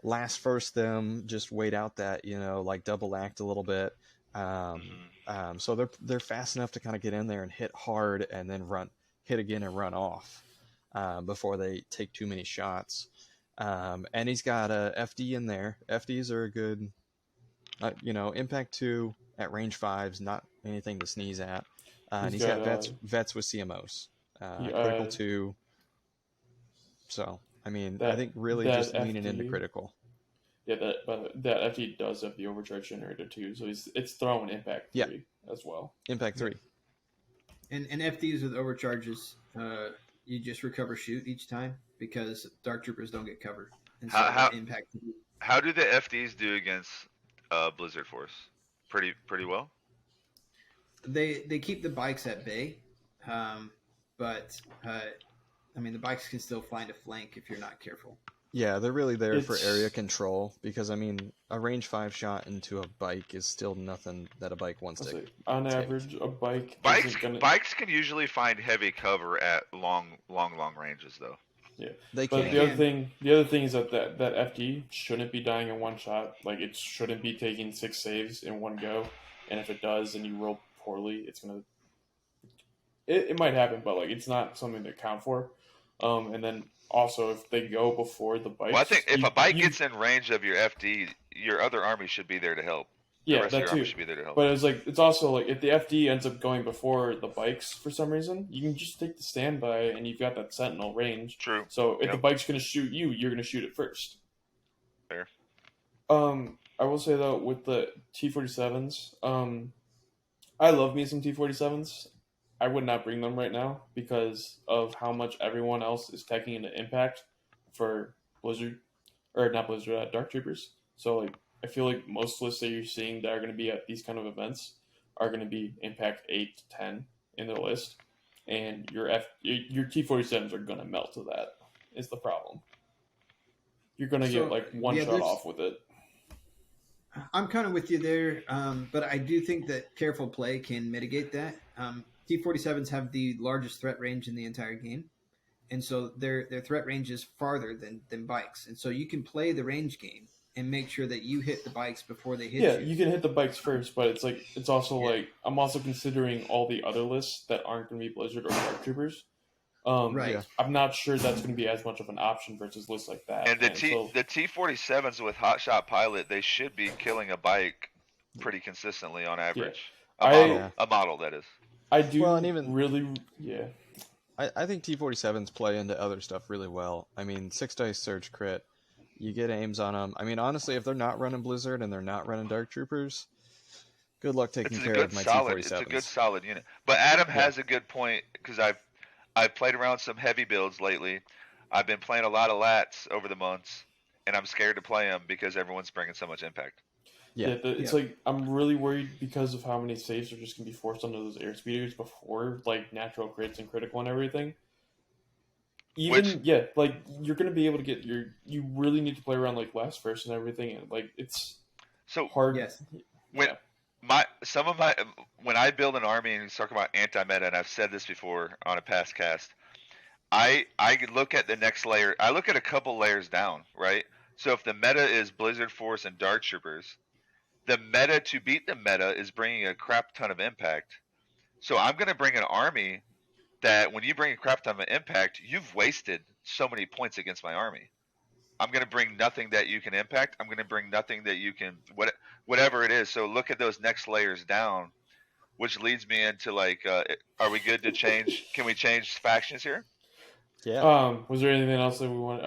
last first them, just wait out that like double act a little bit. So they're fast enough to kind of get in there and hit hard, and then hit again and run off before they take too many shots. And he's got a FD in there. FDs are a good, impact 2 at range 5s, not anything to sneeze at. And he's got vets with CMOs, critical 2. So I mean, I think really just leaning into critical. Yeah, that FD does have the overcharge generator too, so it's throwing impact 3 as well. Impact 3. And FDs with overcharges, you just recover shoot each time because Dark Troopers don't get covered. And so impact. How do the FDs do against Blizzard Force? Pretty well. They keep the bikes at bay, but I mean the bikes can still find a flank if you're not careful. Yeah, they're really there for It's- area control because I mean, a range 5 shot into a bike is still nothing that a bike wants I'll to say, on take. average, a bike Bikes isn't gonna. bikes can usually find heavy cover at long ranges though. Yeah, They but can. the other thing is that FD shouldn't be dying in one shot. Like it shouldn't be taking 6 saves in one go. And if it does, and you roll poorly, it's gonna. It might happen, but like it's not something to account for. And then also if they go before the bikes, Well, I think if a bike you- gets in range of your FD, your other army should be there to help. The yeah, rest of that your army too. should be there to help. But it's also like if the FD ends up going before the bikes for some reason, you can just take the standby and you've got that sentinel range. True. So if Yep. the bike's gonna shoot you, you're gonna shoot it first. Fair. I will say though with the T-47s, I love me some T-47s. I would not bring them right now because of how much everyone else is taking into impact for Blizzard, or not Blizzard, Dark Troopers. So like I feel like most lists that you're seeing that are going to be at these kind of events are going to be impact 8 to 10 in the list, and your T-47s are going to melt to that. Is the problem? You're going to get like one shot off with it. I'm kind of with you there, but I do think that careful play can mitigate that. T-47s have the largest threat range in the entire game, and so their threat range is farther than bikes, and so you can play the range game and make sure that you hit the bikes before they hit you. Yeah, you can hit the bikes first, but it's also like I'm also considering all the other lists that aren't going to be Blizzard or Dark Troopers. Right. Yeah. I'm not sure that's going to be as much of an option versus lists like that. And the T-47s with Hotshot Pilot, they should be killing a bike pretty consistently on average. Yeah. A model that is. I do Well, and even- really, yeah. I think T-47s play into other stuff really well. I mean, 6 dice surge crit, you get aims on them. I mean, honestly, if they're not running Blizzard and they're not running Dark Troopers, good luck taking care of my T-47s. It's a good solid unit. But Adam has a good point because I've played around some heavy builds lately. I've been playing a lot of lats over the months, and I'm scared to play them because everyone's bringing so much impact. Yeah. It's like I'm really worried because of how many saves are just gonna be forced onto those airspeeders before like natural crits and critical and everything. Like you're gonna be able to get you really need to play around like last first and everything, and like it's so hard. Yes. When I build an army and talk about anti-meta, and I've said this before on a past cast, I look at the next layer. I look at a couple layers down, right? So if the meta is Blizzard Force and Dark Troopers, the meta to beat the meta is bringing a crap ton of impact. So I'm going to bring an army that when you bring a crap ton of impact, you've wasted so many points against my army. I'm going to bring nothing that you can impact. I'm going to bring nothing that you can, whatever it is. So look at those next layers down, which leads me into like, are we good to change? Can we change factions here? Yeah. Was there anything else that we want?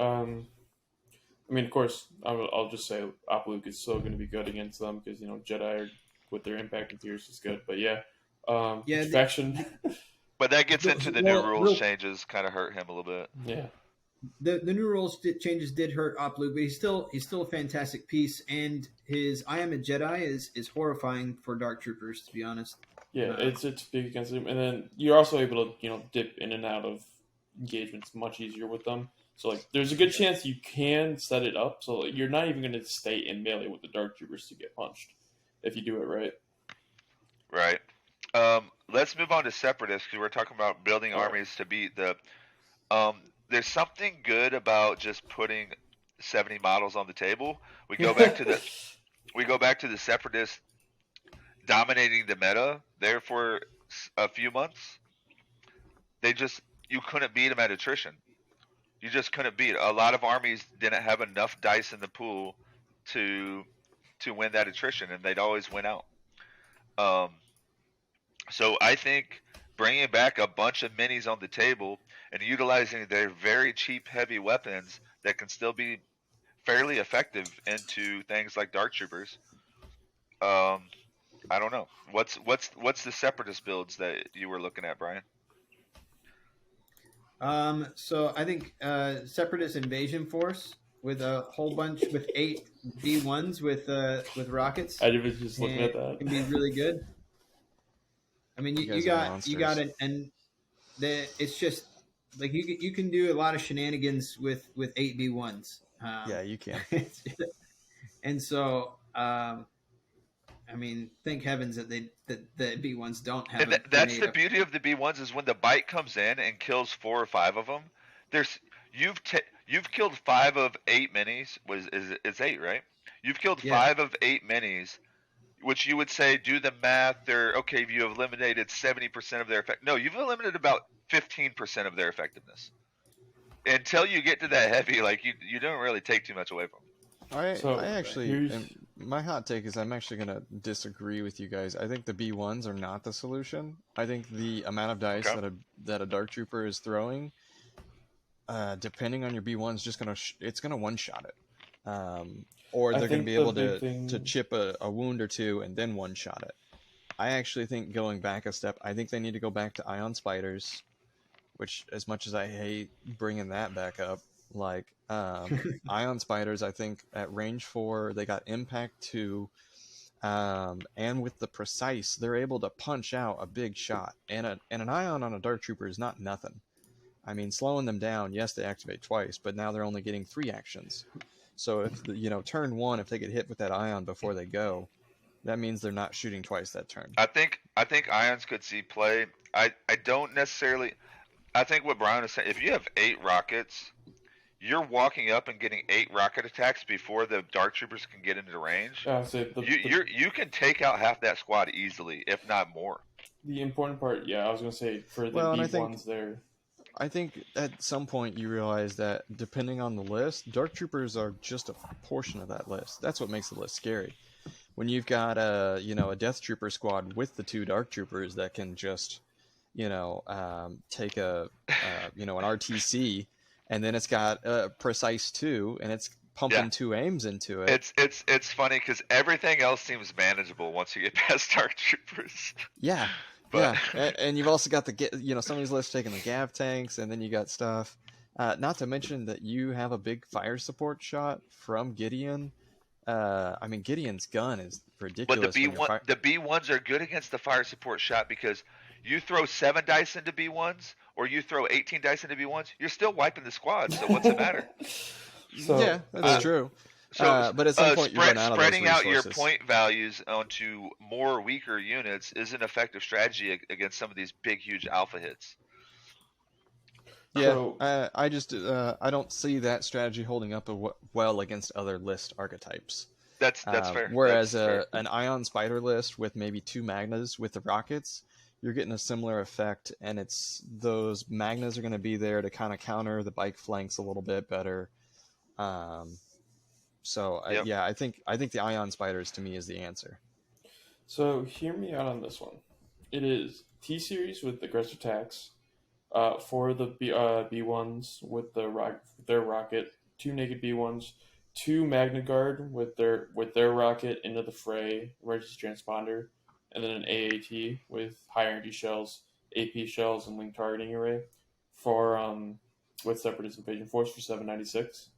I mean, of course, I'll just say Opluke is still going to be good against them because Jedi with their impact and Fierce is good. But faction. But that gets into the new rules changes, kind of hurt him a little bit. Yeah. The new rules changes did hurt Opluke, but he's still a fantastic piece, and his I Am a Jedi is horrifying for Dark Troopers, to be honest. Yeah, it's big against him, and then you're also able to dip in and out of engagements much easier with them. So like, there's a good chance you can set it up so like, you're not even going to stay in melee with the Dark Troopers to get punched if you do it right. Right. Let's move on to Separatists because we're talking about building armies to beat the. There's something good about just putting 70 models on the table. We go back to the Separatists dominating the meta there for a few months. You couldn't beat them at attrition. You just couldn't beat it. A lot of armies didn't have enough dice in the pool to win that attrition, and they'd always win out. So I think bringing back a bunch of minis on the table and utilizing their very cheap heavy weapons that can still be fairly effective into things like Dark Troopers. I don't know. What's the Separatist builds that you were looking at, Brian? So I think Separatist Invasion Force with a whole bunch with 8 B1s with rockets. I was just looking at that. Can be really good. I mean, you got it, and it's just like you can do a lot of shenanigans with 8 B1s, Yeah, you can. And so, I mean, thank heavens that the B1s don't have And a that's grenade the up. beauty of the B1s is when the bike comes in and kills 4 or 5 of them. There's you've killed 5 of 8 minis. It's 8, right? You've killed Yeah. 5 of 8 minis, which you would say do the math. They're okay. You have eliminated 70% of their effect. No, you've eliminated about 15% of their effectiveness. Until you get to that heavy, like you don't really take too much away from them. So, I actually, here's- and my hot take is I'm actually going to disagree with you guys. I think the B1s are not the solution. I think the amount of dice Okay. that a Dark Trooper is throwing, depending on your B1, is just it's going to one-shot it. Or I they're going to think be the able big to thing- chip a wound or two and then one-shot it. I actually think going back a step, I think they need to go back to Ion Spiders, which, as much as I hate bringing that back up, like Ion Spiders, I think at range 4 they got impact 2, and with the precise, they're able to punch out a big shot. And an Ion on a Dark Trooper is not nothing. I mean, slowing them down, yes, they activate twice, but now they're only getting 3 actions. So if turn 1, if they get hit with that Ion before they go, that means they're not shooting twice that turn. I think Ions could see play. I don't necessarily. I think what Brian is saying, if you have 8 rockets, you're walking up and getting 8 rocket attacks before the Dark Troopers can get into range. You can take out half that squad easily, if not more. The important part, I was gonna say for the B1s there. I think at some point you realize that depending on the list, Dark Troopers are just a portion of that list. That's what makes the list scary. When you've got a Death Trooper squad with the 2 Dark Troopers that can just take an RTC, and then it's got a precise 2, and it's pumping 2 aims into it. It's funny because everything else seems manageable once you get past Dark Troopers. Yeah. But... yeah, and you've also got some of these lists taking the Gav tanks, and then you got stuff. Not to mention that you have a big fire support shot from Gideon. I mean, Gideon's gun is ridiculous. But the B1s are good against the fire support shot because you throw 7 dice into B1s or you throw 18 dice into B1s, you're still wiping the squad. So what's the matter? Yeah, that's true. But at some point, you run out of those spreading out your resources. point values onto more weaker units is an effective strategy against some of these big, huge alpha hits. Yeah, I just I don't see that strategy holding up well against other list archetypes. That's fair. Whereas an Ion Spider list with maybe 2 Magnas with the rockets, you're getting a similar effect, and it's those Magnas are going to be there to kind of counter the bike flanks a little bit better. I think the Ion Spiders to me is the answer. So hear me out on this one. It is T series with aggressive attacks, for the B1s with their rocket, 2 naked B1s, 2 Magna Guard with their rocket into the fray, emergency transponder, and then an AAT with high energy shells, AP shells, and link targeting array for with separatist invasion force for 796.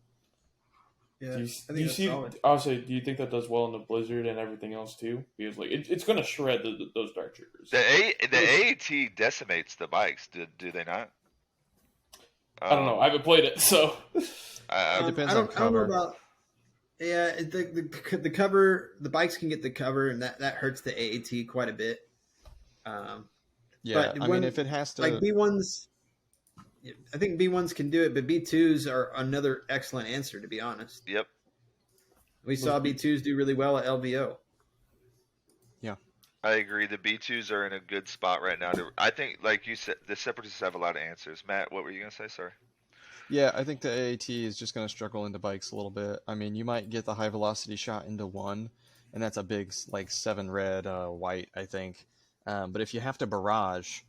Yeah, do you think that does well in the Blizzard and everything else too? Because like it's going to shred those Dark Troopers. The AAT decimates the bikes. Do they not? I don't know. I haven't played it, so it depends on cover. I don't know about. Yeah, the cover. The bikes can get the cover, and that hurts the AAT quite a bit. But if it has to, like B1s. I think B1s can do it, but B2s are another excellent answer, to be honest. Yep. We saw B2s do really well at LVO. Yeah. I agree. The B2s are in a good spot right now. I think, like you said, the Separatists have a lot of answers. Matt, what were you going to say? Sorry. Yeah, I think the AAT is just going to struggle into bikes a little bit. I mean, you might get the high velocity shot into 1, and that's a big, 7 red, white, I think. But if you have to barrage,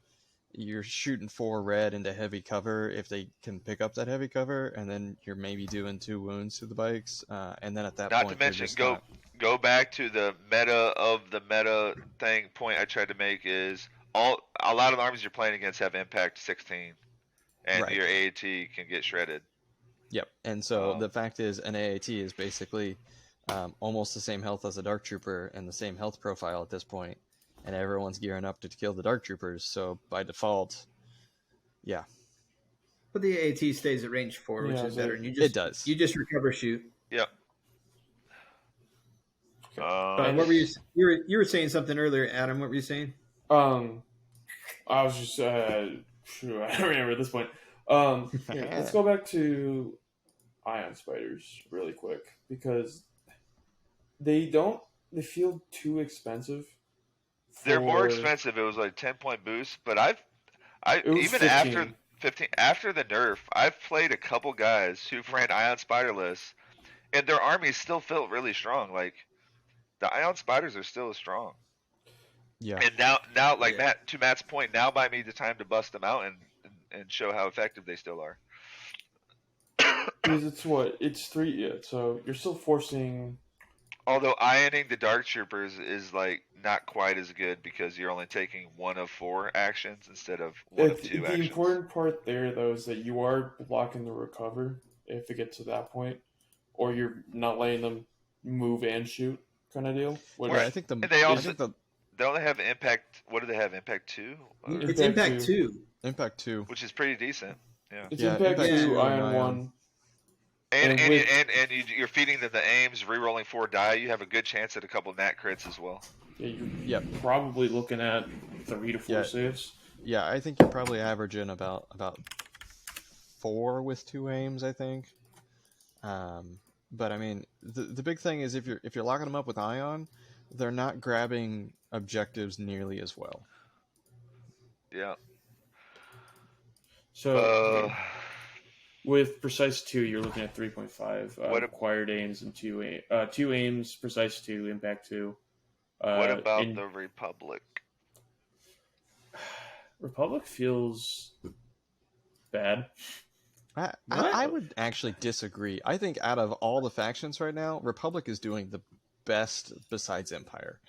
you're shooting 4 red into heavy cover if they can pick up that heavy cover, and then you're maybe doing 2 wounds to the bikes, and then at that point, not to mention go back to the meta point I tried to make is a lot of the armies you're playing against have impact 16, and your AAT can get shredded. Yep, and so the fact is an AAT is basically almost the same health as a Dark Trooper and the same health profile at this point. And everyone's gearing up to kill the Dark Troopers, so by default, yeah. But the AAT stays at range 4, which Yeah, is so better. And it does. You just recover shoot. Yep. And what were you were saying something earlier, Adam? What were you saying? I was just I don't remember at this point. Here, let's go back to ion spiders really quick because they feel too expensive. They're more expensive. It was like 10-point boost, but I even 15. after 15 after the nerf, I've played a couple guys who've ran ion spider lists, and their armies still felt really strong. Like the ion spiders are still strong. Yeah. And now, like Matt's point, now might be the time to bust them out and show how effective they still are. Because it's 3, yeah. So you're still forcing. Although ioning the dark troopers is like not quite as good because you're only taking 1 of 4 actions instead of 1 of 2 The actions. important part there, though, is that you are blocking the recover if it gets to that point, or you're not letting them move and shoot, kind of deal. I think they only have impact. What do they have? Impact 2? It's Impact 2. Impact 2, which is pretty decent. Yeah. It's Impact 2, Ion 1. And you're feeding them the aims, re-rolling 4 die. You have a good chance at a couple nat crits as well. Yeah, you're probably looking at 3 to 4 saves. Yeah, I think you're probably averaging about 4 with 2 aims, I think. But I mean, the big thing is if you're locking them up with ion, they're not grabbing objectives nearly as well. Yeah. So with Precise 2, you're looking at 3.5 acquired aims and 2 aims, Precise 2, Impact 2. What about the Republic? Republic feels bad. I would actually disagree. I think out of all the factions right now, Republic is doing the best besides Empire.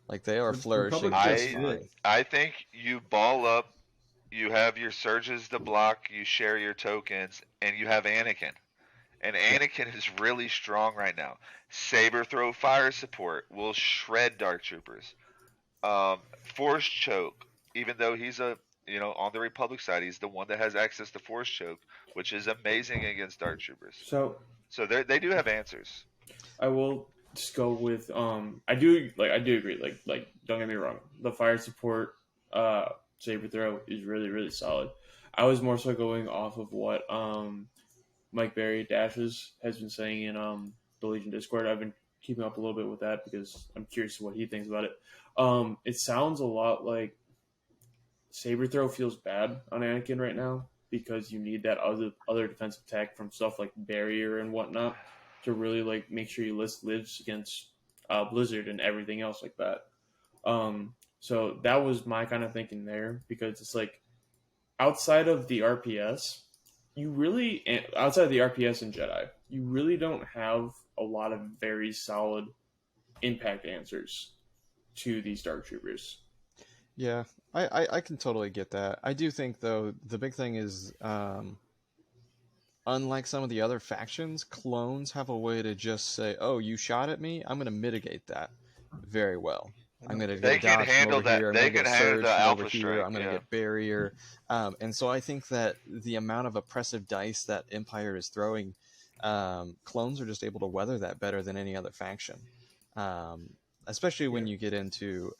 Like they are flourishing. I think you ball up. You have your surges to block, you share your tokens, and you have Anakin. And Anakin is really strong right now. Saber throw fire support will shred Dark Troopers. Force choke, even though he's on the Republic side, he's the one that has access to Force choke, which is amazing against Dark Troopers. So they do have answers. I will just go with I do agree. Like don't get me wrong, the fire support Saber throw is really, really solid. I was more so going off of what Mike Barry Dashes has been saying in the Legion Discord. I've been keeping up a little bit with that because I'm curious what he thinks about it. It sounds a lot like Saber throw feels bad on Anakin right now because you need that other defensive tech from stuff like barrier and whatnot to really like make sure you lives against Blizzard and everything else like that. So that was my kind of thinking there because it's like outside of the RPS and Jedi, you really don't have a lot of very solid impact answers to these Dark Troopers. Yeah, I can totally get that. I do think, though, the big thing is, unlike some of the other factions, clones have a way to just say, oh, you shot at me? I'm going to mitigate that very well. I'm going to get dodge from over here. I'm going to get surge from over here. I'm going to get barrier. And so I think that the amount of oppressive dice that Empire is throwing, clones are just able to weather that better than any other faction. Especially when you get into,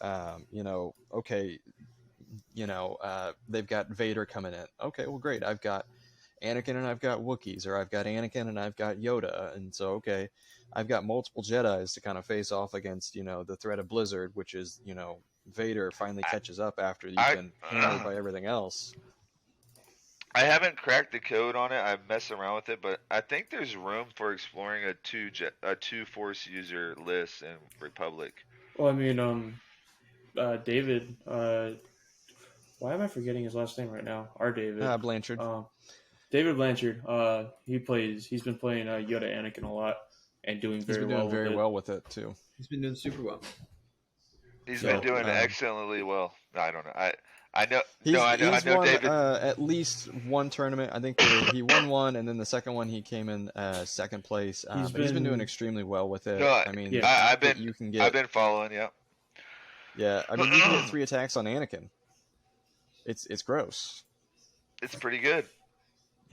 they've got Vader coming in. Okay, well, great. I've got Anakin and I've got Wookiees, or I've got Anakin and I've got Yoda. And so, okay, I've got multiple Jedis to kind of face off against, the threat of Blizzard, which is, Vader finally catches up after you've been handled by everything else. I haven't cracked the code on it. I've messed around with it, but I think there's room for exploring a two Force user list in Republic. Well, I mean, David. Why am I forgetting his last name right now? David Blanchard. David Blanchard. He's been playing Yoda Anakin a lot and doing very well with it too. He's been doing super well. He's been doing excellently well. I don't know. I know won, David. At least one tournament. I think he won one, and then the second one he came in second place. He's been doing extremely well with it. No, I've been following. Yeah. Yeah, I mean, you can get 3 attacks on Anakin. It's gross. It's pretty good.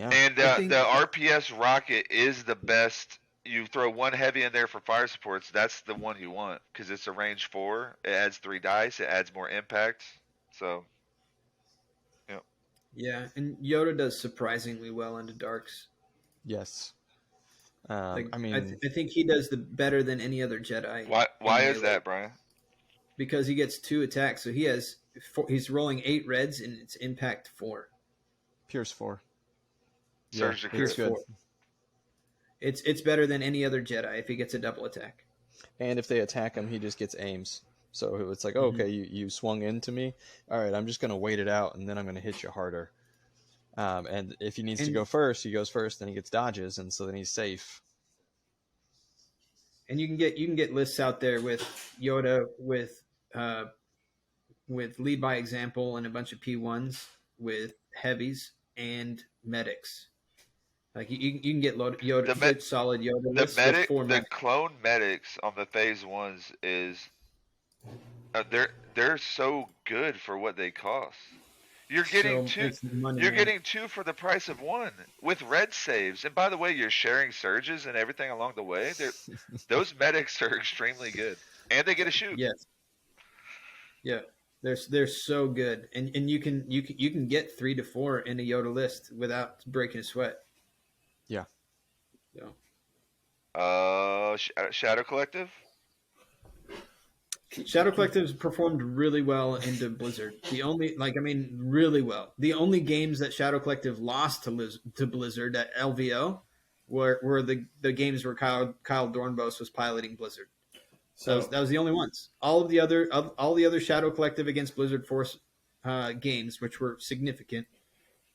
Yeah. And I think- the RPS rocket is the best. You throw one heavy in there for fire supports. That's the one you want because it's a range 4. It adds 3 dice. It adds more impact. So, Yeah, and Yoda does surprisingly well into darks. Yes. Like, I mean, I think he does the better than any other Jedi. why in is melee. that, Brian? Because he gets 2 attacks, so he's rolling 8 reds and it's impact 4. Pierce 4. Surge to Pierce crit. 4. It's better than any other Jedi if he gets a double attack. And if they attack him, he just gets aims. So it's like, okay, you swung into me. All right, I'm just going to wait it out, and then I'm going to hit you harder. And if he needs to go first, he goes first. Then he gets dodges, and so then he's safe. And you can get lists out there with Yoda with lead by example and a bunch of P1s with heavies and medics. Like you can get Yoda, good solid Yoda. The clone medics on the phase 1s is they're so good for what they cost. You're getting getting 2 for the price of 1 with red saves. And by the way, you're sharing surges and everything along the way. Those medics are extremely good, and they get a shoot. Yes. Yeah, they're so good, and you can get 3 to 4 in a Yoda list without breaking a sweat. Yeah. So. Shadow Collective. Shadow Collective's performed really well into Blizzard. Really well. The only games that Shadow Collective lost to Blizzard at LVO were the games where Kyle Dornbos was piloting Blizzard. So that was the only ones. All the other Shadow Collective against Blizzard Force games, which were significant,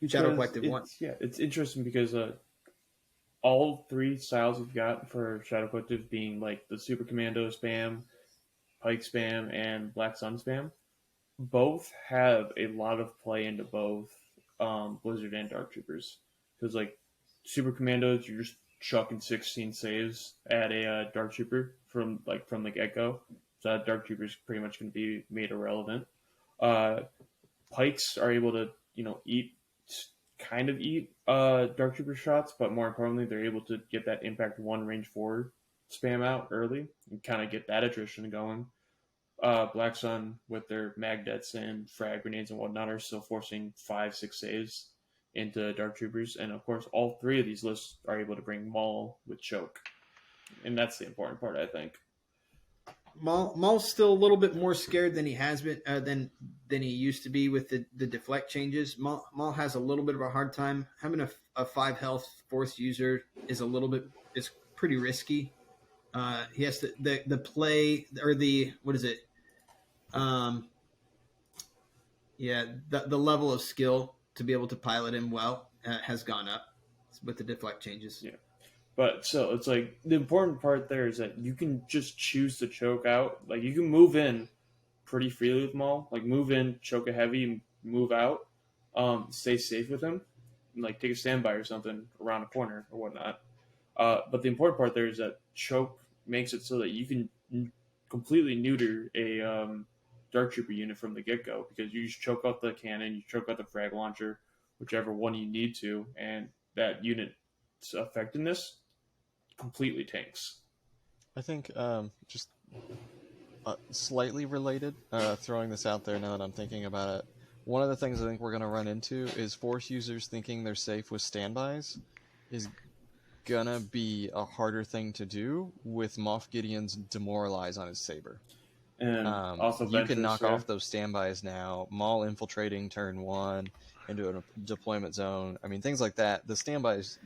Shadow Collective won. Yeah, it's interesting because all 3 styles you've got for Shadow Collective being like the Super Commando spam, Pike spam, and Black Sun spam, both have a lot of play into both Blizzard and Dark Troopers. Because like Super Commandos, you're just chucking 16 saves at a Dark Trooper from the get-go. So that Dark Trooper is pretty much going to be made irrelevant. Pikes are able to, eat Dark Trooper shots, but more importantly, they're able to get that impact 1 range 4 spam out early and kind of get that attrition going. Black Sun with their Magdets and frag grenades and whatnot are still forcing 5-6 saves into Dark Troopers, and of course all 3 of these lists are able to bring Maul with choke, and that's the important part, I think. Maul's still a little bit more scared than he has been than he used to be with the deflect changes. Maul has a little bit of a hard time having a 5 health Force user is pretty risky. He has to the play or the what is it? The level of skill to be able to pilot him well has gone up with the deflect changes. Yeah. But so it's like the important part there is that you can just choose to choke out. Like you can move in pretty freely with Maul. Like move in, choke a heavy, move out, stay safe with him, and like take a standby or something around a corner or whatnot. But the important part there is that choke makes it so that you can completely neuter a Dark Trooper unit from the get-go because you just choke out the cannon, you choke out the frag launcher, whichever one you need to, and that unit's effectiveness completely tanks. I think just slightly related, throwing this out there now that I'm thinking about it, one of the things I think we're going to run into is Force users thinking they're safe with standbys is going to be a harder thing to do with Moff Gideon's Demoralize on his Saber. And also you can knock off those standbys now. Maul infiltrating turn 1 into a deployment zone. I mean, things like that. The standbys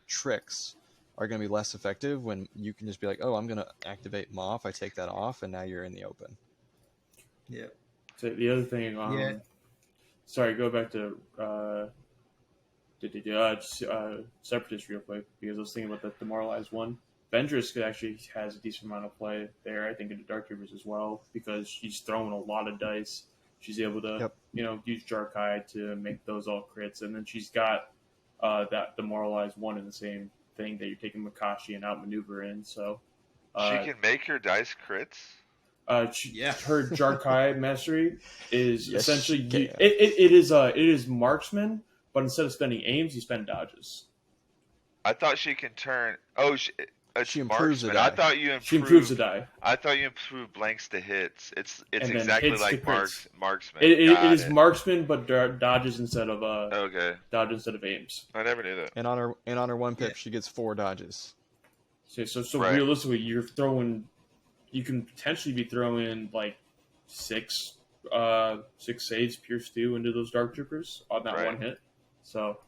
tricks are going to be less effective when you can just be like, oh, I'm going to activate Moff. I take that off, and now you're in the open. Yeah. So the other thing, sorry, go back to Separatist real quick because I was thinking about the Demoralized one. Ventress actually has a decent amount of play there, I think, in the Dark Troopers as well because she's throwing a lot of dice. She's able to, use Jarkai to make those all crits, and then she's got that Demoralized one in the same thing that you're taking Makashi and outmaneuver in. So she can make her dice crits. Her Jarkai mastery is essentially it is marksman, but instead of spending aims, you spend dodges. I thought she can turn. Oh, it's She improves the marksman. I die. thought you improved. She improves the die. I thought you improved blanks to hits. It's And then exactly hits like to crits. marksman. It Got is marksman, but dodges instead of Okay. dodges instead of aims. I never knew that. And on her one pip, she gets 4 dodges. So Right. realistically, you can potentially be throwing like 6 saves, pierce 2 into those dark troopers on that Right. one hit. So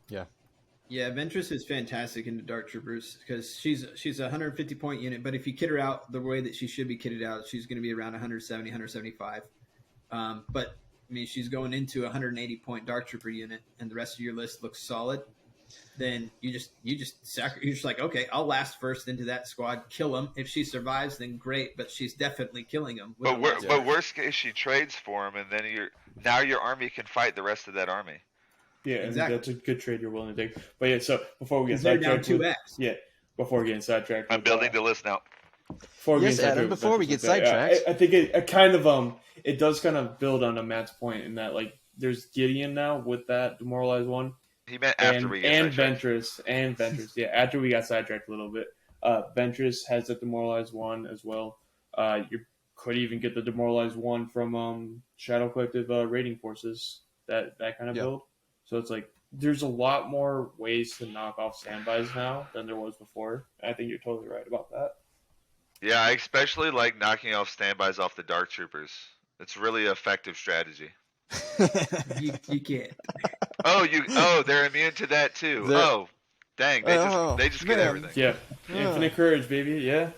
Yeah, Ventress is fantastic into Dark Troopers because she's a 150 point unit, but if you kit her out the way that she should be kitted out, she's going to be around 170, 175. But I mean, she's going into a 180 point Dark Trooper unit, and the rest of your list looks solid. Then you're just like, okay, I'll last first into that squad, kill him. If she survives, then great, but she's definitely killing him. But worst case, she trades for him, and then your army can fight the rest of that army. yeah, and Exactly. that's a good trade you're willing to take. But yeah, so before we get they're down sidetracked, 2x. before we get sidetracked, I'm building the list now. Yes, Adam, before we get sidetracked. I think it kind of it does kind of build on Matt's point in that like there's Gideon now with that demoralized one. He meant after we get sidetracked. Ventress. Yeah, after we got sidetracked a little bit. Ventress has the demoralized one as well. You could even get the demoralized one from Shadow Collective raiding forces. That kind of build. So it's like there's a lot more ways to knock off standbys now than there was before. I think you're totally right about that. Yeah, I especially like knocking off standbys off the Dark Troopers. It's really an effective strategy. You can't. Oh, they're immune to that too. Dang, they just get everything. Yeah, infinite courage, baby. Yeah.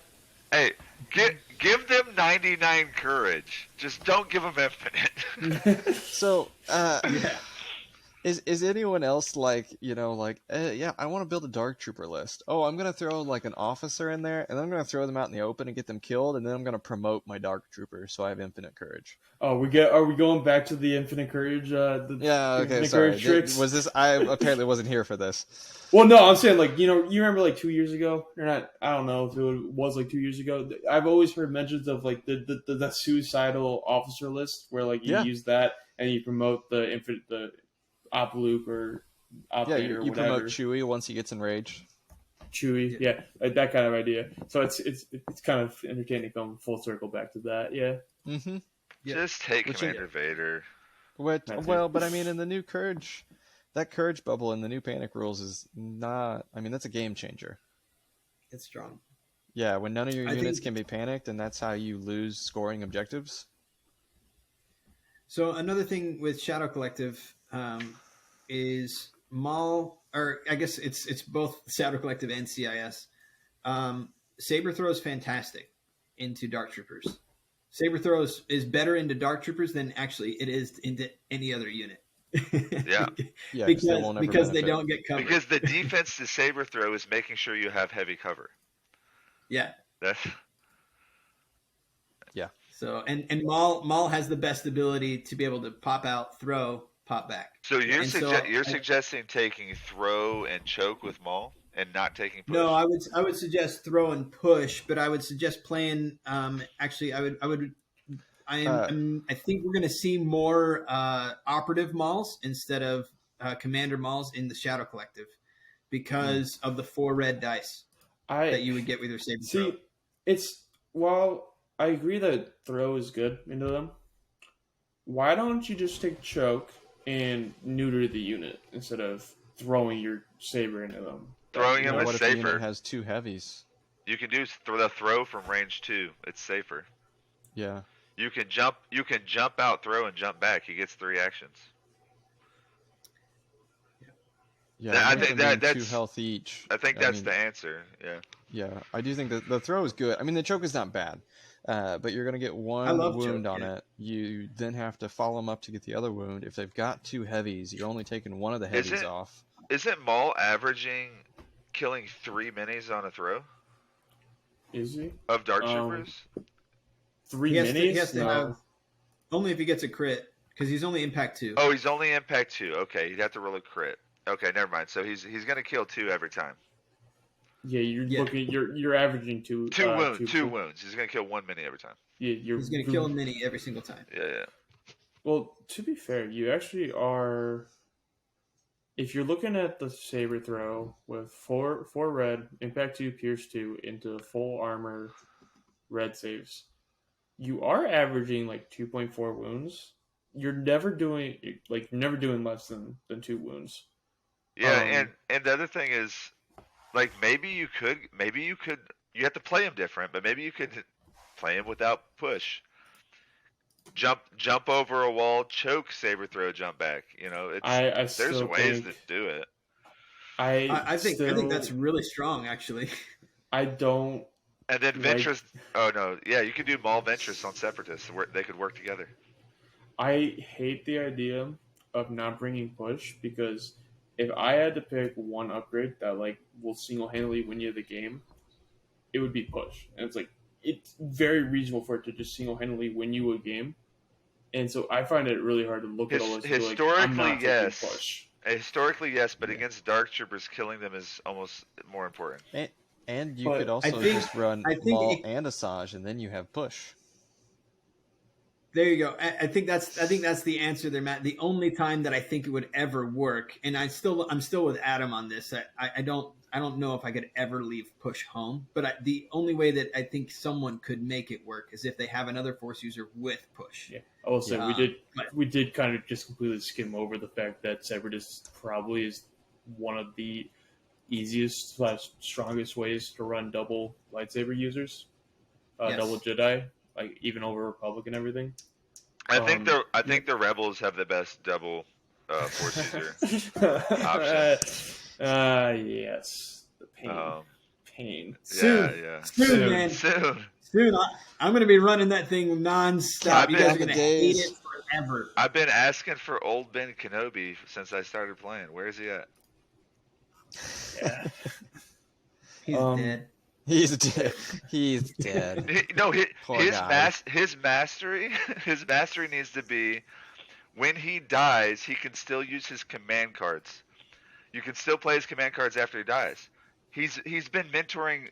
Hey, give them 99 courage. Just don't give them infinite. So, is anyone else like, I want to build a Dark Trooper list. Oh, I'm going to throw like an officer in there, and then I'm going to throw them out in the open and get them killed, and then I'm going to promote my Dark Trooper so I have infinite courage. Oh, are we going back to the infinite courage? Okay, sorry. Courage tricks? Was this? I apparently wasn't here for this. Well, no, I'm saying like you remember like 2 years ago, or not? I don't know if it was like 2 years ago. I've always heard mentions of like the suicidal officer list where like you use that and you promote the Op Luke or Op Vader or you whatever. promote Chewie once he gets enraged. Chewie, yeah, like that kind of idea. So it's kind of entertaining come full circle back to that, yeah. Mm-hmm. Just take Commander Vader. But I mean, in the new Courage, that Courage bubble in the new Panic rules is not. I mean, that's a game changer. It's strong. Yeah, when none of your units can be panicked, and that's how you lose scoring objectives. So another thing with Shadow Collective is Maul, or I guess it's both Shadow Collective and CIS. Saber throw is fantastic into Dark Troopers. Saber throw is better into Dark Troopers than actually it is into any other unit. Yeah. because they don't get covered. Because the defense to Saber throw is making sure you have heavy cover. Yeah. Yeah. So and Maul has the best ability to be able to pop out, throw, pop back. So you're suggesting taking throw and choke with Maul and not taking push? No, I would suggest throw and push, but I would suggest playing. Actually, I think we're going to see more operative Mauls instead of commander Mauls in the Shadow Collective because of the 4 red dice that you would get with your saber throw. While I agree that throw is good into them, why don't you just take choke and neuter the unit instead of throwing your saber into them? Throwing them is what if safer. The unit has 2 heavies? You can do the throw from range 2. It's safer. Yeah. You can jump out, throw, and jump back. He gets 3 actions. Yeah, I think that's 2 health each. I think that's the answer. Yeah. Yeah, I do think that the throw is good. I mean, the choke is not bad, but you're going to get 1 wound on it. You then have to follow them up to get the other wound. If they've got 2 heavies, you're only taking 1 of the heavies off. Isn't Maul averaging killing 3 minis on a throw? Is he? Of Dark Troopers? 3 minis? He has to have only if he gets a crit, because he's only impact 2. Oh, he's only impact 2. Okay, he'd have to roll a crit. Okay, never mind. So he's gonna kill 2 every time. Yeah, you're averaging 2 wounds. 2 wounds. He's gonna kill 1 mini every time. Yeah, he's gonna kill a mini every single time. Yeah. Well, to be fair, you actually are. if you're looking at the saber throw with four red, impact 2, pierce 2 into full armor red saves, you are averaging like 2.4 wounds. You're never doing less than 2 wounds. Yeah, and the other thing is, like, maybe you could you have to play him different, but maybe you could play him without push. Jump over a wall, choke, saber throw, jump back. You know, I there's still ways think to do it. I think that's really strong, actually. I don't. And then like, Ventress. Oh no, yeah, you could do Maul Ventress on Separatists. They could work together. I hate the idea of not bringing push because if I had to pick one upgrade that like will single handedly win you the game, it would be push. And it's like it's very reasonable for it to just single handedly win you a game. And so I find it really hard to look at all this. Historically, yes. Push. Historically, yes, but against Dark Troopers, killing them is almost more important. And you could also just run Maul and Asajj, and then you have push. There you go. I think that's the answer there, Matt. The only time that I think it would ever work, and I'm still with Adam on this. I don't know if I could ever leave push home, but the only way that I think someone could make it work is if they have another force user with push. Yeah, I will say we did kind of just completely skim over the fact that Separatist probably is one of the easiest / strongest ways to run double lightsaber users, double Jedi, like even over Republic and everything. I think the Rebels have the best double force user option. Yes, the pain. Soon, man. Soon. I'm going to be running that thing nonstop. You guys are going to hate it forever. I've been asking for old Ben Kenobi since I started playing. Where is he at? Yeah. He's dead. He's dead. He's dead. His mastery needs to be when he dies, he can still use his command cards. You can still play his command cards after he dies. He's been mentoring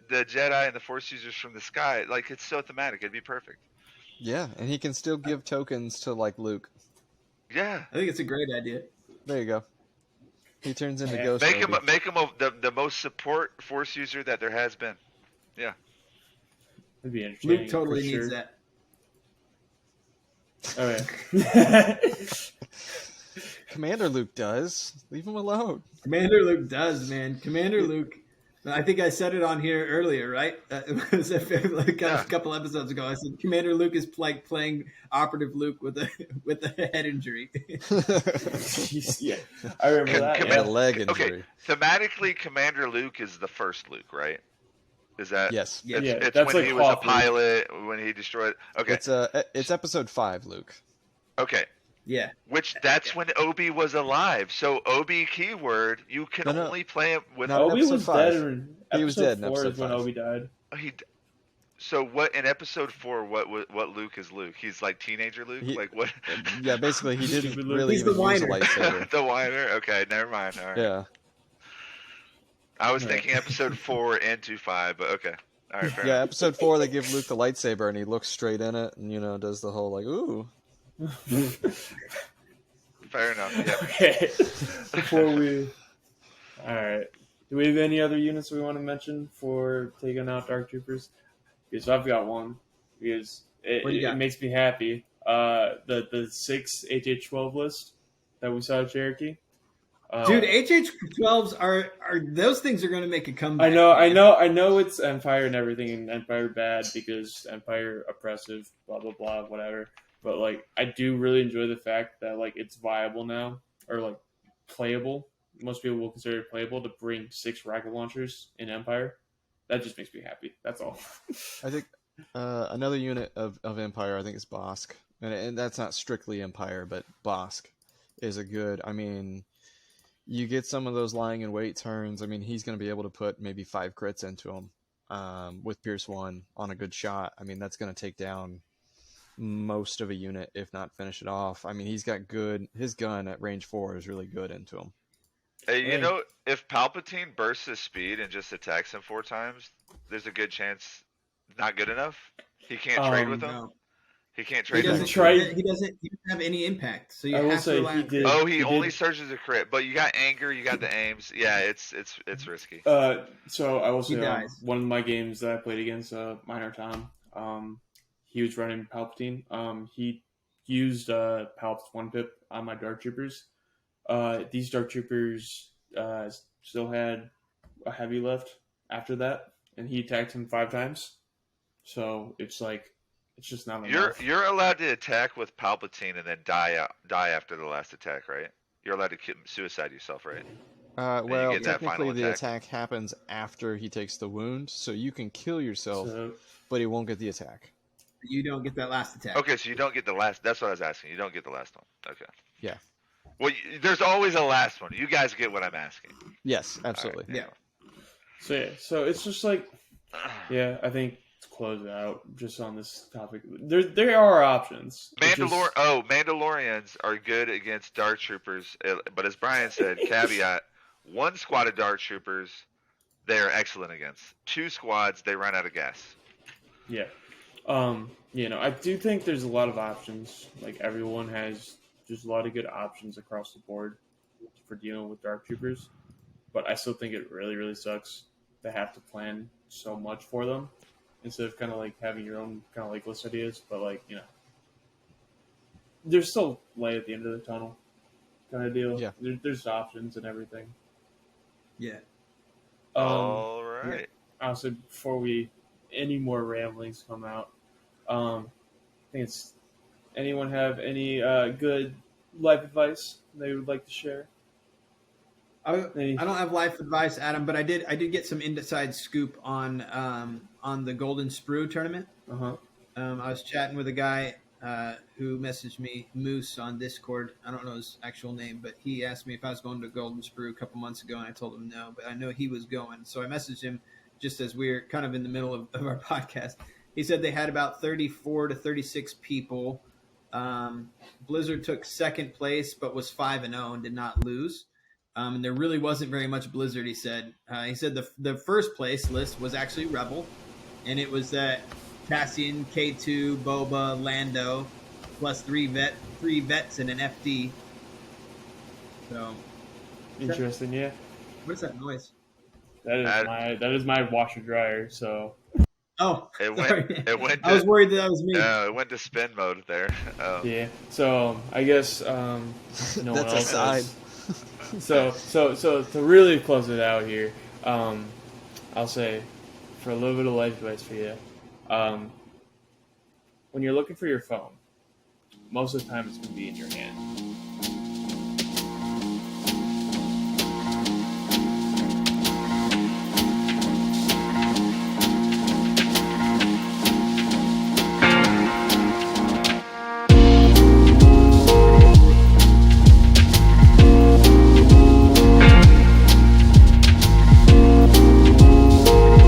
the Jedi and the Force users from the sky. Like, it's so thematic. It'd be perfect. Yeah, and he can still give tokens to like Luke. Yeah, I think it's a great idea. There you go. He turns into Ghost. Make him the most support Force user that there has been. Yeah, it'd be interesting. Luke totally needs that. Okay. Commander Luke does. Leave him alone. Commander Luke does, man. Commander Luke. I think I said it on here earlier, right? It was a couple episodes ago. I said Commander Luke is like playing Operative Luke with a head injury. Yeah, I remember that. A leg injury. Okay, thematically, Commander Luke is the first Luke, right? Is that yes? It's when like he was a pilot, when he destroyed. Okay, it's episode 5, Luke. Okay. Yeah. That's when Obi was alive. So Obi keyword, you can only play him with Obi was dead. He was dead in episode 4 episode 5. When Obi died. So what in episode 4? What Luke is Luke? He's like teenager Luke. Like what? Yeah, basically he didn't really He's even the use a whiner. lightsaber. The whiner. Okay, never mind. All right. Yeah. I was thinking episode 4 into 5, but okay. All right. Fair enough. Episode 4 they give Luke the lightsaber and he looks straight in it and does the whole like ooh. Fair enough. Yeah. Okay. All right. Do we have any other units we want to mention for taking out Dark Troopers? Because I've got one. Because it makes me happy. The 6 HH12 list that we saw at Cherokee. Dude, HH12s are those things are going to make a comeback. I know it's Empire and everything, and Empire bad because Empire oppressive, blah blah blah, whatever. But like, I do really enjoy the fact that like it's viable now, or like playable. Most people will consider it playable to bring 6 rocket launchers in Empire. That just makes me happy. That's all. I think another unit of Empire, I think, is Bosk, and that's not strictly Empire, but Bosk is a good. I mean, you get some of those lying in wait turns. I mean, he's going to be able to put maybe 5 crits into him with Pierce 1 on a good shot. I mean, that's going to take down most of a unit, if not finish it off. I mean, he's got good. His gun at range 4 is really good into him. Hey, if Palpatine bursts his speed and just attacks him 4 times, there's a good chance not good enough. He can't trade with him. No. He can't He trade doesn't. that. He doesn't have any impact. So you I will have say to rely he on did. Oh, he only did. surges a crit, but you got anger, you got the aims. Yeah, it's risky. So I will say dies. one of my games that I played against Minor Tom, he was running Palpatine. He used Palp's 1-pip on my Dark Troopers. These Dark Troopers still had a heavy left after that, and he attacked him 5 times. So it's like it's just not enough. You're allowed to attack with Palpatine and then die after the last attack, right? You're allowed to suicide yourself, right? Well, get that technically final the attack. attack happens after he takes the wound, so you can kill yourself, So but he won't get the attack. You don't get that last attack. Okay, so you don't get the last. That's what I was asking. You don't get the last one. Okay. Yeah. Well, there's always a last one. You guys get what I'm asking. Yes, absolutely. Yeah. So it's just like, yeah, I think to close it out just on this topic, there are options. Mandalorians are good against Dark Troopers, but as Brian said, caveat: 1 squad of Dark Troopers, they are excellent against. 2 squads, they run out of gas. Yeah. I do think there's a lot of options. Like everyone has just a lot of good options across the board for dealing with Dark Troopers. But I still think it really, really sucks to have to plan so much for them instead of kind of like having your own kind of like list ideas. But like, there's still light at the end of the tunnel kind of deal. Yeah. There's options and everything. Yeah. All right. Also, before any more ramblings come out, I think it's anyone have any good life advice they would like to share? I don't have life advice, Adam, but I did get some inside scoop on the Golden Sprue tournament. Uh-huh. I was chatting with a guy who messaged me, Moose, on Discord. I don't know his actual name, but he asked me if I was going to Golden Sprue a couple months ago, and I told him no, but I know he was going. So I messaged him just as we're kind of in the middle of our podcast. He said they had about 34 to 36 people. Blizzard took second place, but was 5-0 and did not lose. And there really wasn't very much Blizzard, he said. He said the first place list was actually Rebel, and it was Cassian, K2, Boba, Lando, plus three vets and an FD. So interesting, yeah. What's that noise? That is my washer dryer. So oh, it went. I was worried that was me. It went to spin mode there. Yeah. So I guess no one That's else aside. So to really close it out here, I'll say for a little bit of life advice for you, when you're looking for your phone, most of the time it's going to be in your hand.